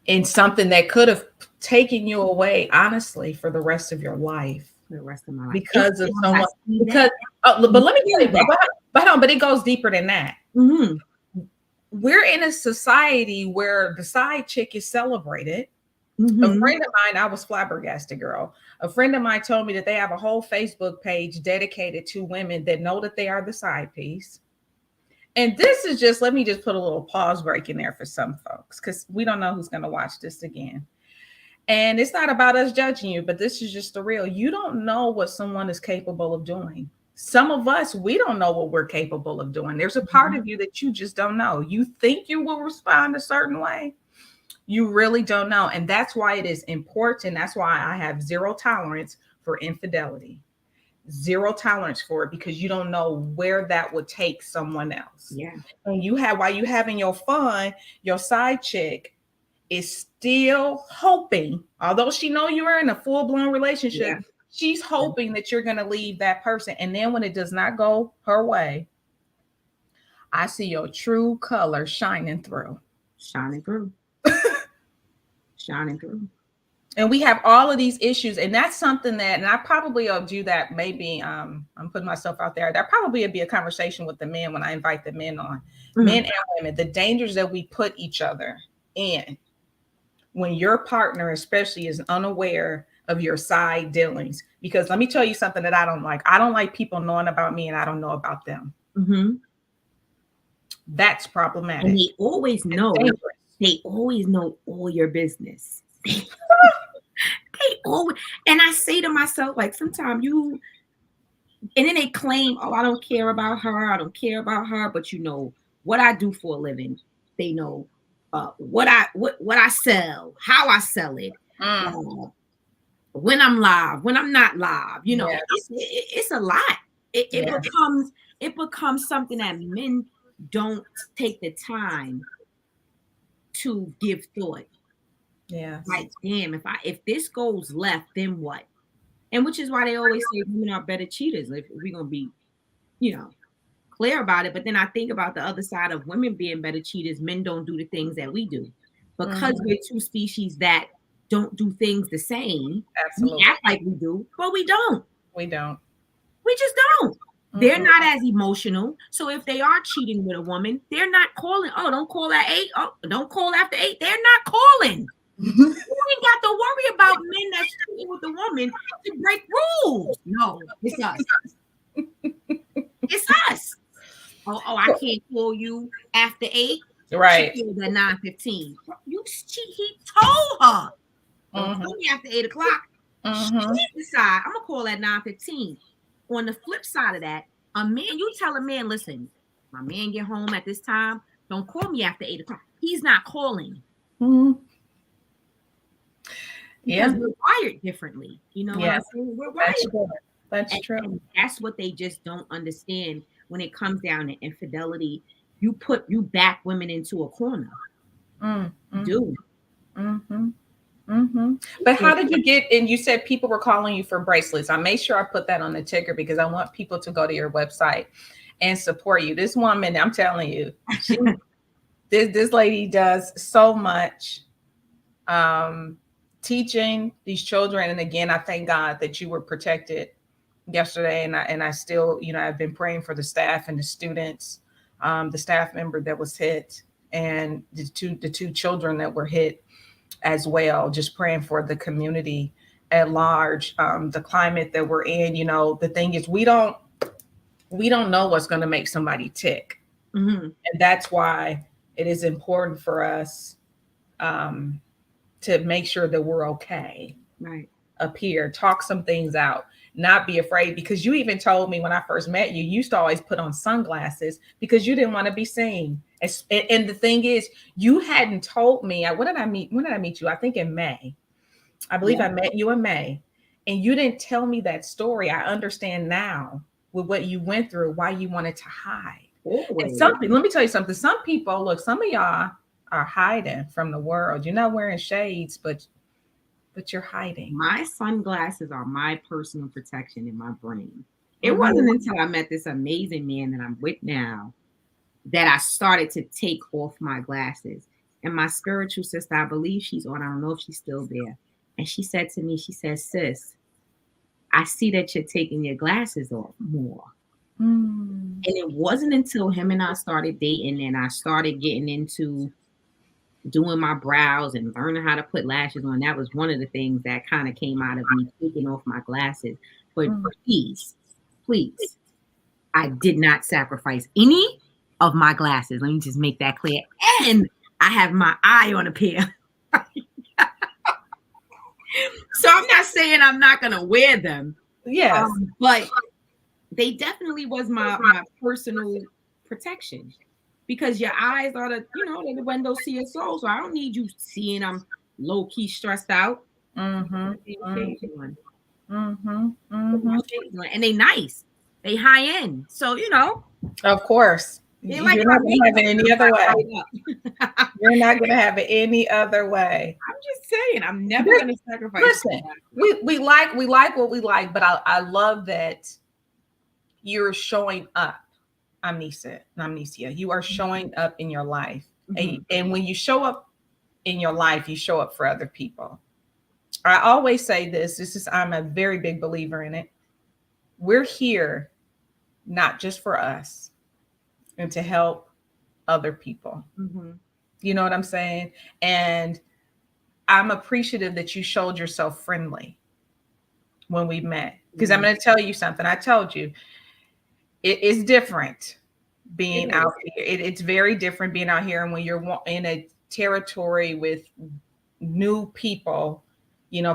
in something that could have taken you away, honestly, for the rest of your life For the rest of my life. because of I someone, see because, that. but let me tell you, That. but it goes deeper than that. Mm-hmm. We're in a society where the side chick is celebrated. A Mm-hmm. friend of mine, I was flabbergasted, girl. A friend of mine told me that they have a whole Facebook page dedicated to women that know that they are the side piece. And this is just, let me just put a little pause break in there for some folks because we don't know who's going to watch this again. And it's not about us judging you, but this is just the real. You don't know what someone is capable of doing. Some of us, we don't know what we're capable of doing. There's a part Mm-hmm. of you that you just don't know. You think you will respond a certain way, you really don't know. And that's why it is important. That's why I have zero tolerance for infidelity, zero tolerance for it, because you don't know where that would take someone else. Yeah. And while you having your fun, your side chick is still hoping, although she know you are in a full-blown relationship, Yeah. she's hoping that you're going to leave that person. And then when it does not go her way, I see your true color shining through. Shining through. Shining through. And we have all of these issues, and that's something that, and I probably will do that. Maybe I'm putting myself out there. That probably would be a conversation with the men when I invite the men on, Mm-hmm. men and women, the dangers that we put each other in when your partner especially is unaware of your side dealings. Because let me tell you something that I don't like. I don't like people knowing about me and I don't know about them. Mm-hmm. That's And problematic. they always It's know. dangerous. They always know all your business. They always. And I say to myself, like, sometimes you. And then they claim, oh, I don't care about her. I don't care about her. But what I do for a living. They know what I sell, how I sell it. Mm, Uh, when I'm live, when I'm not live, yes. it's a lot. It, it Yes. becomes it becomes something that men don't take the time to give thought. Yes. Like, damn, if this goes left, then what? And which is why they always say women are better cheaters. If we're gonna be, you know, clear about it. But then I think about the other side of women being better cheaters. Men don't do the things that we do because Mhm. we're two species that don't do things the same. We Absolutely. act like we do, but we don't. We don't. We just don't. They're Mm-mm. not as emotional. So if they are cheating with a woman, they're not calling. Oh, don't call at 8. Oh, don't call after 8. They're not calling. You ain't got to worry about men that's cheating with a woman to break rules. No, it's us. It's us. I can't call you after 8. She Right. called at 9:15. He told her, don't call me after 8 o'clock. She decide I'm gonna call at 9:15. On the flip side of that, you tell a man, listen, my man get home at this time. Don't call me after 8 o'clock. He's not calling. Mm-hmm. Because we're wired differently. You know what I'm saying? We're wired. That's true. And that's what they just don't understand when it comes down to infidelity. You back women into a corner. Mm-hmm. Do. Mm-hmm. Mm-hmm. But how did you get? And you said people were calling you for bracelets. I made sure I put that on the ticker because I want people to go to your website and support you. This woman, I'm telling you, this lady does so much teaching these children. And again, I thank God that you were protected yesterday. And I still, I've been praying for the staff and the students, the staff member that was hit, and the two children that were hit as well, just praying for the community at large, the climate that we're in. The thing is, we don't know what's going to make somebody tick. Mm-hmm. And that's why it is important for us to make sure that we're okay. Right. Up here, talk some things out, not be afraid, because you even told me when I first met you, you used to always put on sunglasses because you didn't want to be seen. And the thing is, you hadn't told me, when did I meet you? I think in May. I believe I met you in May, and you didn't tell me that story. I understand now with what you went through, why you wanted to hide. And let me tell you something. Some people, look, some of y'all are hiding from the world. You're not wearing shades, but you're hiding. My sunglasses are my personal protection in my brain. It wasn't until I met this amazing man that I'm with now that I started to take off my glasses. And my spiritual sister, I believe she's on, I don't know if she's still there. And she said to me, she said, sis, I see that you're taking your glasses off more. And it wasn't until him and I started dating and I started getting into doing my brows and learning how to put lashes on. That was one of the things that kind of came out of me taking off my glasses. But please, I did not sacrifice any of my glasses. Let me just make that clear. And I have my eye on a pair. So I'm not saying I'm not going to wear them. Yes. But they definitely was my personal protection. Because your eyes are the window to your soul. So I don't need you seeing I'm low key stressed out. Mm-hmm. And they nice. They high end. So Of course. You're not gonna have it any other way. You're not gonna have it any other way. I'm just saying, I'm never gonna sacrifice. Listen, we like what we like, but I love that you're showing up. Omnesia, you are showing up in your life. And when you show up in your life, you show up for other people. I always say I'm a very big believer in it. We're here not just for us and to help other people. You know what I'm saying? And I'm appreciative that you showed yourself friendly when we met, because I'm going to tell you something. I told you, it is different being out here. It's very different being out here. And when you're in a territory with new people,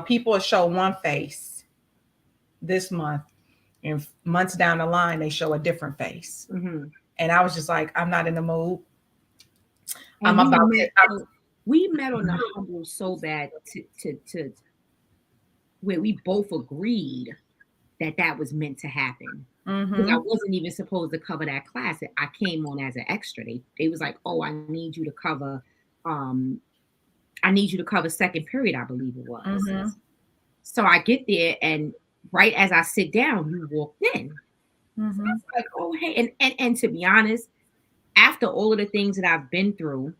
people will show one face this month, and months down the line, they show a different face. And I was just like, I'm not in the mood. We met on the humble so bad to where we both agreed that was meant to happen. Because I wasn't even supposed to cover that class. I came on as an extra. They was like, oh, I need you to cover second period, I believe it was. So I get there, and right as I sit down, you walked in. So I was like, oh, hey. And to be honest, after all of the things that I've been through,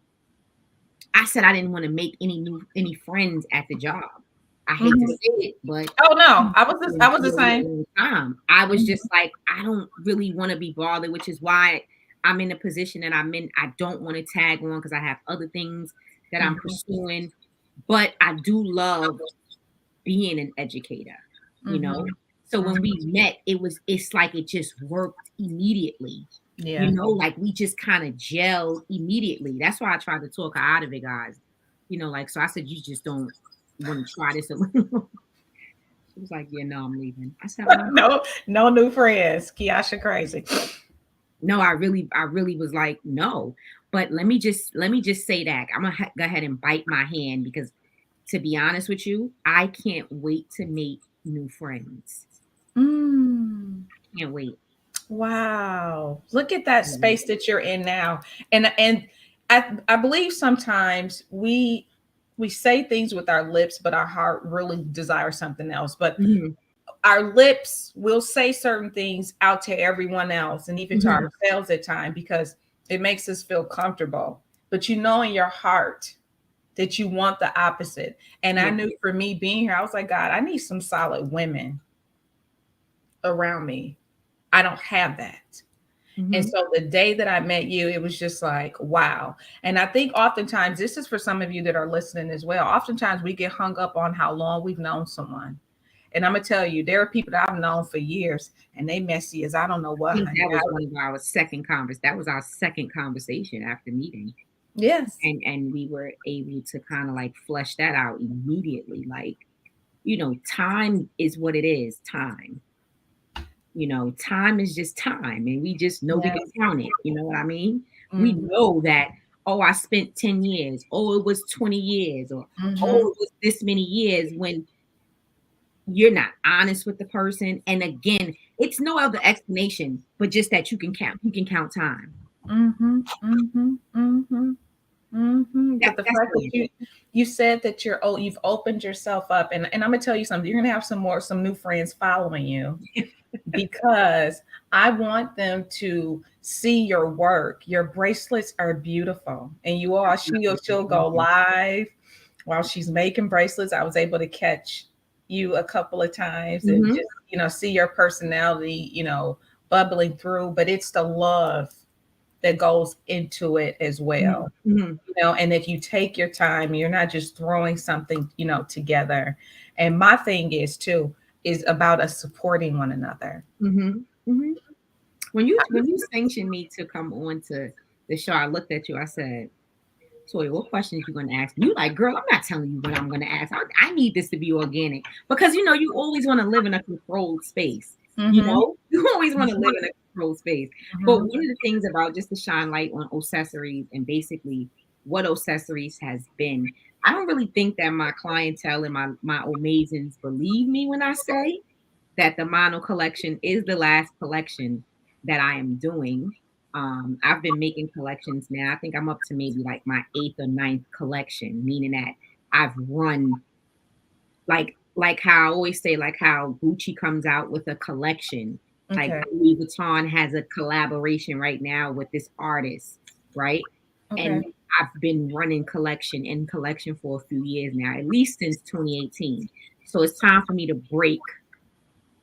I said I didn't want to make any friends at the job. I hate to say it, but oh no, I was the same. I was just like, I don't really want to be bothered, which is why I'm in the position that I'm in. I don't want to tag on because I have other things that I'm pursuing. but I do love being an educator, you know? Mm-hmm. So when Mm-hmm. we met, it's like it just worked immediately. You Yeah. know, like we just kind of gelled immediately. That's why I tried to talk her out of it, guys. You know, like so I said, you just don't want to try this alone. She was like, yeah, no, I'm leaving. I said, oh No, no new friends. Kiasha crazy. no, I really was like, no. But let me just say that I'm gonna go ahead and bite my hand because to be honest with you, I can't wait to make new friends. Mm. Can't wait. Wow. Look at that Can't wait. space that you're in now. And I believe sometimes we say things with our lips, but our heart really desires something else. But Mhm, our lips will say certain things out to everyone else and even to mhm. ourselves at times because it makes us feel comfortable. But you know in your heart that you want the opposite. And I Yeah. knew for me being here, I was like, God, I need some solid women around me. I don't have that. And Mhm. so the day that I met you, it was just like, wow. And I think oftentimes, this is for some of you that are listening as well. Oftentimes we get hung up on how long we've known someone. And I'm going to tell you, there are people that I've known for years and they messy as I don't know I what, think honey. that was one of our second that was our second conversation after meeting. Yes. And we were able to kind of like flesh that out immediately. Like, time is what it is, time. Time is just time, and we just know we can Yes. count it. You know what I mean? We Mm-hmm. know that, oh, I spent 10 years, oh, it was 20 years, or Mm-hmm. oh, it was this many years when you're not honest with the person. And again, it's no other explanation, but just that you can count time. Mm-hmm. Mm-hmm. Mm-hmm. Mm-hmm. But the That's fact what that it is. you said that you've opened yourself up, and I'm gonna tell you something. You're gonna have some new friends following you because I want them to see your work. Your bracelets are beautiful, and you I all appreciate that. she'll Thank go you. live while she's making bracelets. I was able to catch you a couple of times and Hmm. just see your personality bubbling through. But it's the love that goes into it as well. Hmm. And if you take your time, you're not just throwing something together. And my thing is too is about us supporting one another. Hmm. Hmm. When you sanctioned me to come on to the show, I looked at you. I said, Toya, what questions you gonna ask me? You like, girl, I'm not telling you what I'm gonna ask. I need this to be organic because you always want to live in a controlled space. Mm-hmm. You always want to live in a controlled space. But Mm-hmm. one of the things about just to shine light on accessories and basically what accessories has been, I don't really think that my clientele and my Omazens believe me when I say that the mono collection is the last collection that I am doing. I've been making collections now. I think I'm up to maybe like my eighth or ninth collection, meaning that I've run like how I always say, like how Gucci comes out with a collection, like Okay. Louis Vuitton has a collaboration right now with this artist, right? Okay. And I've been running collection for a few years now, at least since 2018. So it's time for me to break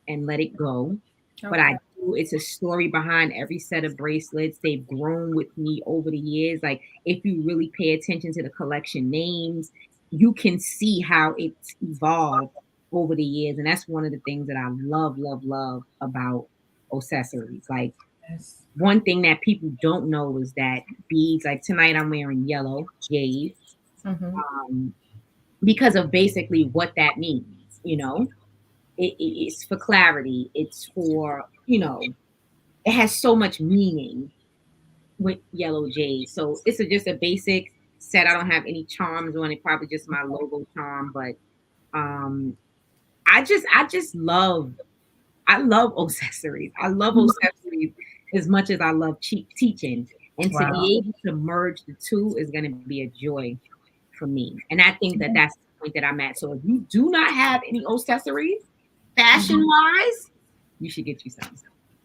and let it go. But Okay. I do, it's a story behind every set of bracelets. They've grown with me over the years. Like, if you really pay attention to the collection names, you can see how it's evolved over the years. And that's one of the things that I love, love, love about accessories. Like, Yes. one thing that people don't know is that beads, like tonight I'm wearing yellow jade, Mm-hmm. um, because of basically what that means. It's for clarity. It's for, it has so much meaning with yellow jade. So it's just a basic set. I don't have any charms on it, probably just my logo charm. But um I love accessories. I love accessories as much as I love teaching. And to Wow. be able to merge the two is going to be a joy for me. And I think that that's the point that I'm at. So if you do not have any accessories, fashion Mhm. wise, you should get you some.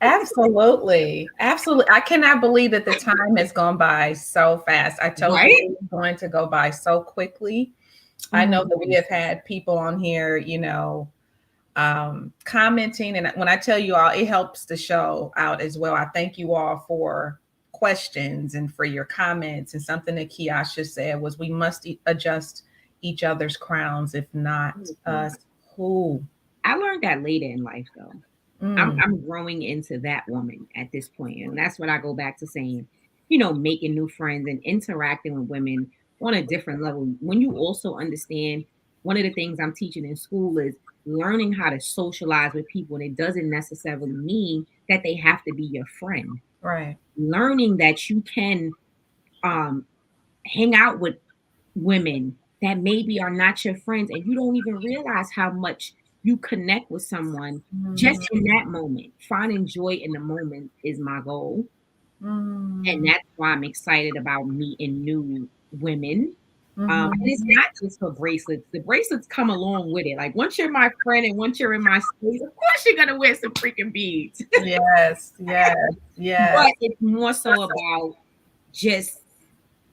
Absolutely. Absolutely. I cannot believe that the time has gone by so fast. I told you Right? it was going to go by so quickly. I Oh know my that we goodness. have had people on here, commenting. And when I tell you all, it helps the show out as well. I thank you all for questions and for your comments. And something that Kiasha said was we must adjust each other's crowns. If not us, who? I learned that later in life, though. Mm, I'm growing into that woman at this point, and that's what I go back to saying. Making new friends and interacting with women on a different level. When you also understand, one of the things I'm teaching in school is learning how to socialize with people, and it doesn't necessarily mean that they have to be your friend. right. Learning that you can um, hang out with women that maybe are not your friends and you don't even realize how much you connect with someone just in Mm, that moment. Finding joy in the moment is my goal. And mm, that's why I'm excited about meeting new women. And it's mhm. not just for bracelets. The bracelets come along with it. Like once you're my friend and once you're in my space, of course you're gonna wear some freaking beads. Yes, yes, yes, But it's more so about just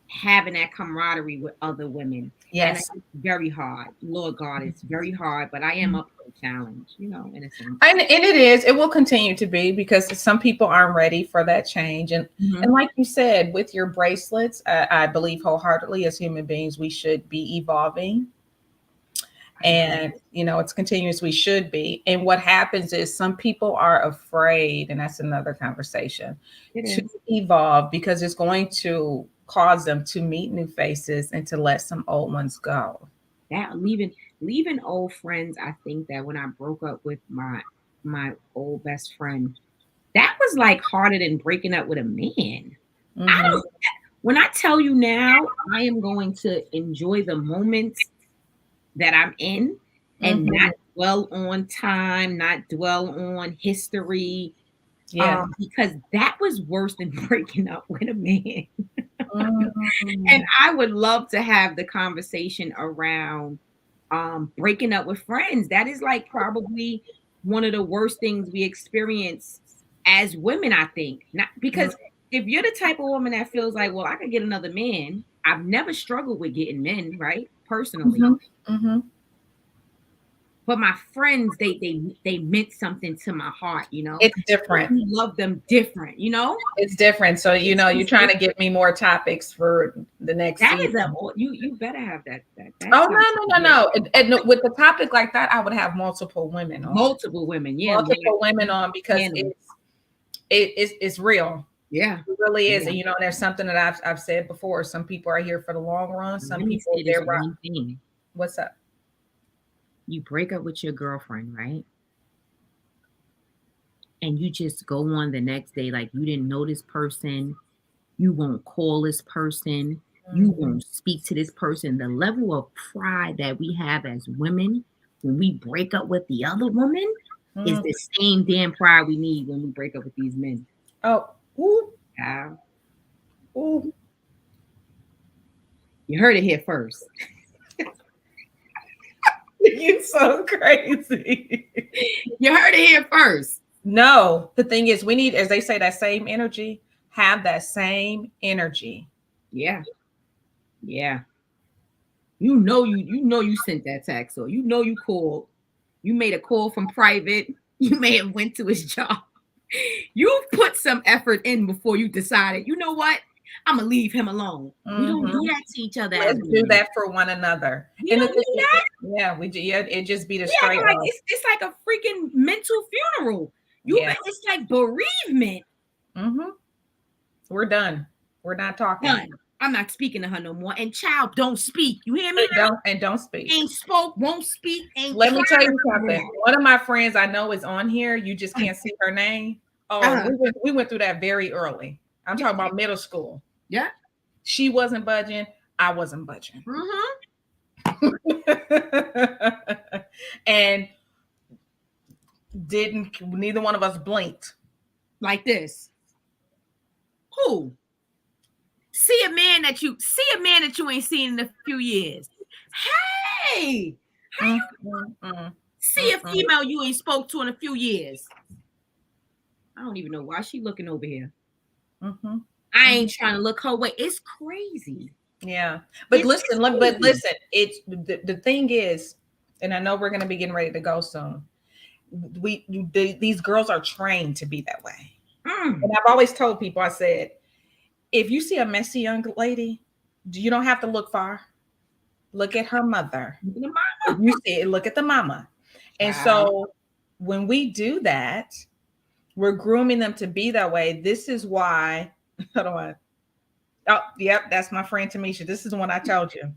having that camaraderie with other women. And yes. it's very hard. Lord God, it's very hard, but I am up for the challenge, in a sense. And it is, it will continue to be because some people aren't ready for that change. And Mhm. like you said, with your bracelets, I believe wholeheartedly as human beings, we should be evolving. I agree. And, it's continuous, we should be. And what happens is some people are afraid, and that's another conversation, It to is. evolve because it's going to cause them to meet new faces and to let some old ones go. That leaving old friends, I think that when I broke up with my old best friend, that was like harder than breaking up with a man. I Hmm. don't When I tell you now, I am going to enjoy the moments that I'm in and not Hmm. dwell on time, not dwell on history, Yeah. because that was worse than breaking up with a man. And Mm. I would love to have the conversation around breaking up with friends. That is like probably one of the worst things we experience as women, I think. Not because if you're the type of woman that feels like, well, I could get another man, I've never struggled with getting men, right? Personally. Mhm, mhm. But my friends, they meant something to my heart. It's different. You love them different. It's different. So, you're It's trying to different. give me more topics for the next That is season. you better have that Oh, topic. no, no, no, Yeah. no. And with a topic like that, I would have multiple women on. Multiple women, yeah, Multiple women on because panel. it's real. Yeah, It really is. yeah. And there's something that I've said before. Some people are here for the long run. Some Let me people say this they're right. one thing. What's up? You break up with your girlfriend, right? And you just go on the next day like you didn't know this person. You won't call this person. You Mhm. won't speak to this person. The level of pride that we have as women when we break up with the other woman is Mm. the same damn pride we need when we break up with these men. Oh, ooh, Yeah. ooh. You heard it here first. You so crazy. You heard it here first. No, the thing is, we need, as they say, that same energy. Have that same energy. Yeah. Yeah. You sent that text, or you called. You made a call from private. You may have went to his job. You put some effort in before you decided, you know what? I'm gonna leave him alone. We don't do Hmm. that to each other as Let's do women. that for one another. We And don't do that. yeah, we do. Yeah, it just be the We act straight like up. it's like a freaking mental funeral. Yeah. It's like bereavement. Hmm. We're done. We're not talking. Done. I'm not speaking to her no more. And child, don't speak. You hear me? And don't speak. Ain't spoke, won't speak, ain't Let me tried tell to you something. come One of my friends I know is on here. You just can't see her name. Oh, back. we went through that very early. I'm Yeah, talking about middle school. yeah. She wasn't budging. I wasn't budging. Mm-hmm. And didn't neither one of us blinked. Like this. Who? See a man that you ain't seen in a few years. Hey, how Mm, you mm, mm, see mm, a mm, female you ain't spoke to in a few years? I don't even know why she looking over here. mhm, I mhm. ain't trying to look her way. It's crazy. Yeah, but It's listen, but crazy. listen. It's the thing is, and I know we're going to be getting ready to go soon. These girls are trained to be that way, and Mm. I've always told people, I said, if you see a messy young lady, you don't have to look far. look at her mother. Look at the If you see it, look at the mama. And child. so when we do that, we're grooming them to be that way. This is why, hold on. Oh, yep, that's my friend Tamisha. This is the one I told you.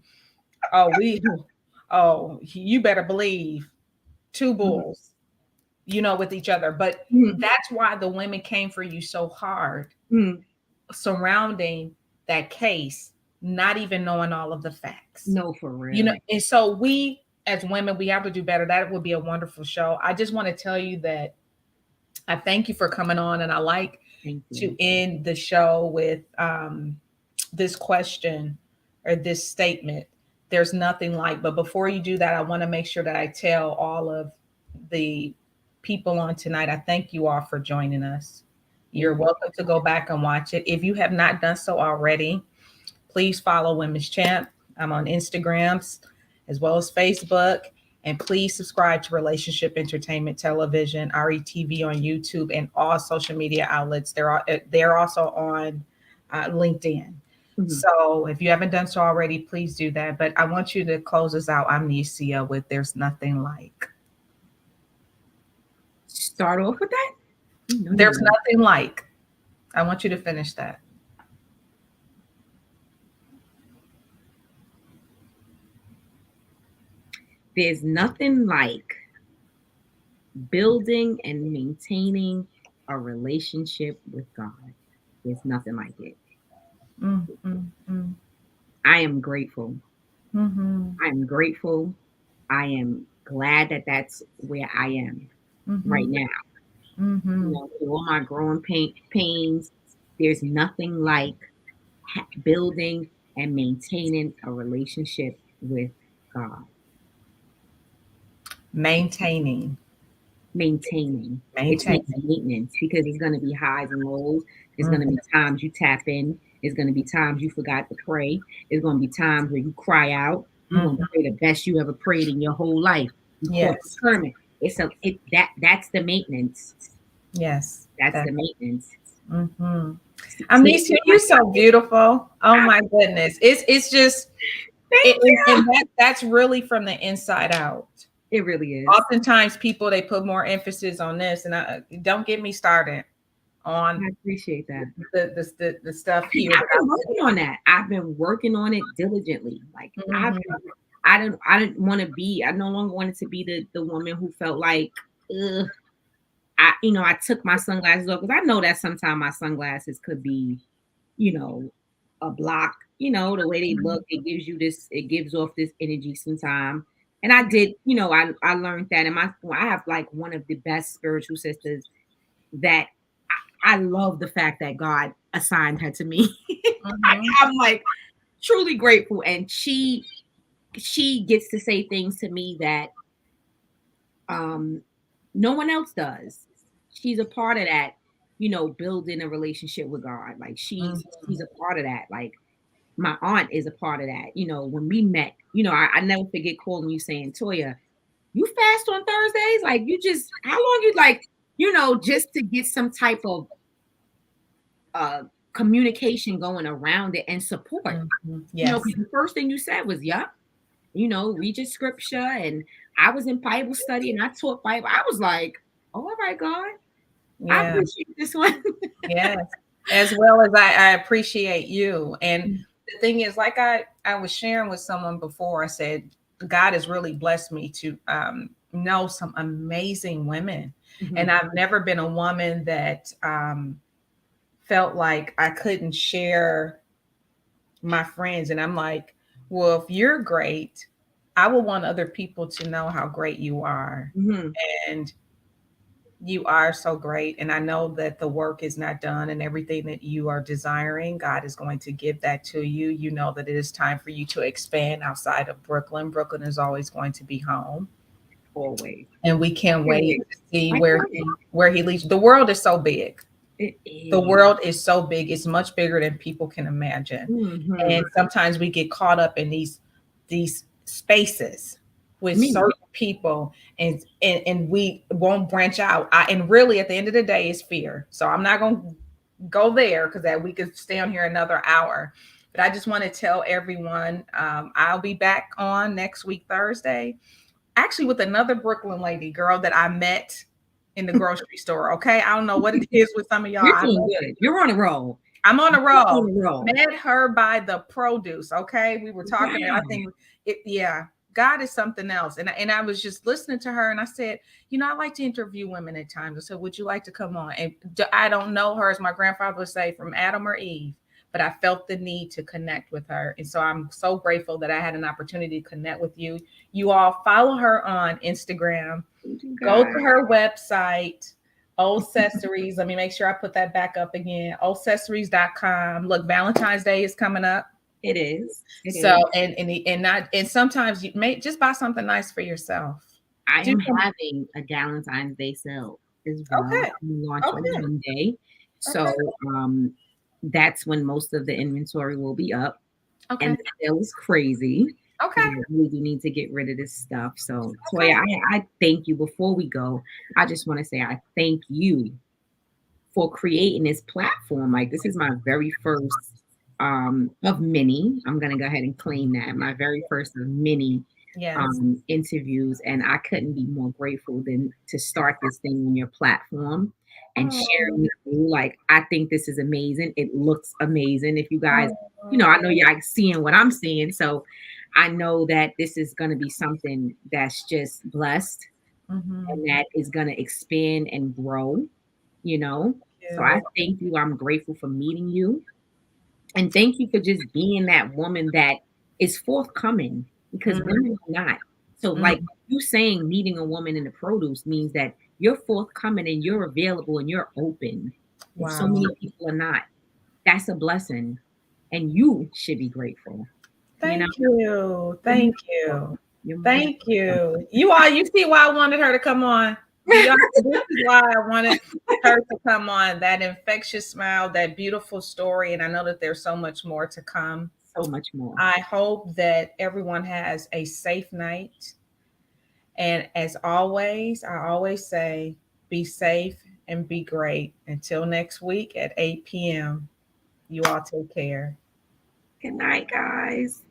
Oh, you better believe two Mhm. bulls, with each other. But Mhm. that's why the women came for you so hard Mhm. surrounding that case, not even knowing all of the facts. No, for real. And so we as women, we have to do better. That would be a wonderful show. I just want to tell you that I thank you for coming on, and I like Thank to you. end the show with this question or this statement. There's nothing like, but before you do that, I want to make sure that I tell all of the people on tonight, I thank you all for joining us. You're Thank you. welcome to go back and watch it. If you have not done so already, please follow Women's Champ. I'm on Instagrams as well as Facebook. And please subscribe to Relationship Entertainment Television, RETV on YouTube, and all social media outlets. They're also on LinkedIn. Mhm. So if you haven't done so already, please do that. But I want you to close us out, Omnesia, with "There's nothing like." Start off with that. You know you There's will. nothing like. I want you to finish that. There's nothing like building and maintaining a relationship with God. There's nothing like it. Mm, mm, mm, I am grateful. mhm, I am grateful. I am glad that that's where I am right mhm, now. mhm. Through all my growing pains, there's nothing like building and maintaining a relationship with God. Maintaining, Maintaining. It takes maintaining. maintenance because it's going to be highs and lows. There's going to Mhm, be times you tap in. There's going to be times you forgot to pray. There's going to be times where you cry out. You're going to mhm. pray the best you ever prayed in your whole life. You caught the Yes, sermon. That's the maintenance. yes. That's That. the maintenance. Mhm. Take Amicia, you're so beautiful. Oh I- my goodness, it's just Thank you. and that's really from the inside out. It really is. Oftentimes, people they put more emphasis on this, and don't get me started on I appreciate that. the stuff here I've that been working on that. I've been working on it diligently. Like I. I didn't want to be. I no longer wanted to be the woman who felt like, ugh, I took my sunglasses off because I know that sometimes my sunglasses could be, you know, a block. The way they Mhm, look, it gives off this energy sometimes. And I did, I learned that. And I have like one of the best spiritual sisters that I love the fact that God assigned her to me. mhm, I'm like truly grateful, and she gets to say things to me that um no one else does. She's a part of that, building a relationship with God. Like she's mhm. a part of that. Like my aunt is a part of that. When we met, I never forget calling you saying, Toya, you fast on Thursdays? Like you just how long you like, just to get some type of uh communication going around it and support. Mhm. Yes. 'Cause the first thing you said was, "Yup, read your scripture." And I was in Bible study and I taught Bible. I was like, "Oh, all right, God, I Yeah. appreciate this one." Yes. As well as I appreciate you. And the thing is, like I was sharing with someone before, I said, God has really blessed me to know some amazing women. And Mhm. I've never been a woman that felt like I couldn't share my friends. And I'm like, well, if you're great, I will want other people to know how great you are. Mhm. And you are so great. And I know that the work is not done, and everything that you are desiring, God is going to give that to you. You know that it is time for you to expand outside of Brooklyn. Brooklyn is always going to be home. Always. And we can't wait Period. to see I can't. where he leads. The world is so big. It The is. world is so big. It's much bigger than people can imagine. Mhm. And sometimes we get caught up in these spaces with Me. certain people, and we won't branch out. And really at the end of the day it's fear. So I'm not going to go there because that we could stay on here another hour. But I just want to tell everyone I'll be back on next week, Thursday, actually with another Brooklyn lady girl that I met in the grocery store. Okay. I don't know what it is with some of y'all. You're doing good. You're on a roll. I'm on a You're roll. on a roll. Met her by the produce. Okay. We were talking. I Wow. think it, yeah, God is something else. And I was just listening to her and I said, I like to interview women at times. I said, would you like to come on? And I don't know her, as my grandfather would say, from Adam or Eve, but I felt the need to connect with her. And so I'm so grateful that I had an opportunity to connect with you. You all follow her on Instagram. Go to her website, Old Accessories. Let me make sure I put that back up again. Oldccessories.com. Look, Valentine's Day is coming up. It is. So and sometimes you may just buy something nice for yourself. I Do am some, having a Valentine's Day sale as well. okay. We launch on Okay. Monday. So Okay. that's when most of the inventory will be up. And Okay. the sale is crazy because Okay. I really do need to get rid of this stuff. So Okay. Toya, I thank you. Before we go, I just want to say I thank you for creating this platform. Like this is my very first of many. I'm gonna go ahead and claim that my very first of many Yes. interviews, and I couldn't be more grateful than to start this thing on your platform and sharing Oh, with you. Like I think this is amazing. It looks amazing. If you guys, I oh. know y'all seeing what I'm seeing, so I know that this is gonna be something that's just blessed Mm-hmm. and that is gonna expand and grow. You know, so I You. thank you. I'm grateful for meeting you. And thank you for just being that woman that is forthcoming because Mm-hmm. women are not. So, like Mm-hmm. you saying, meeting a woman in the produce means that you're forthcoming and you're available and you're open. And so Wow. many people are not. That's a blessing. And you should be grateful. You know, Thank you. you're more Thank than you. welcome. You're more than Thank you. You see why I wanted her to come on. welcome. This is why I wanted her to come on. That infectious smile, that beautiful story. And I know that there's so much more to come. So much more. I hope that everyone has a safe night. And as always, I always say be safe and be great. Until next week at 8 p.m., you all take care. Good night, guys.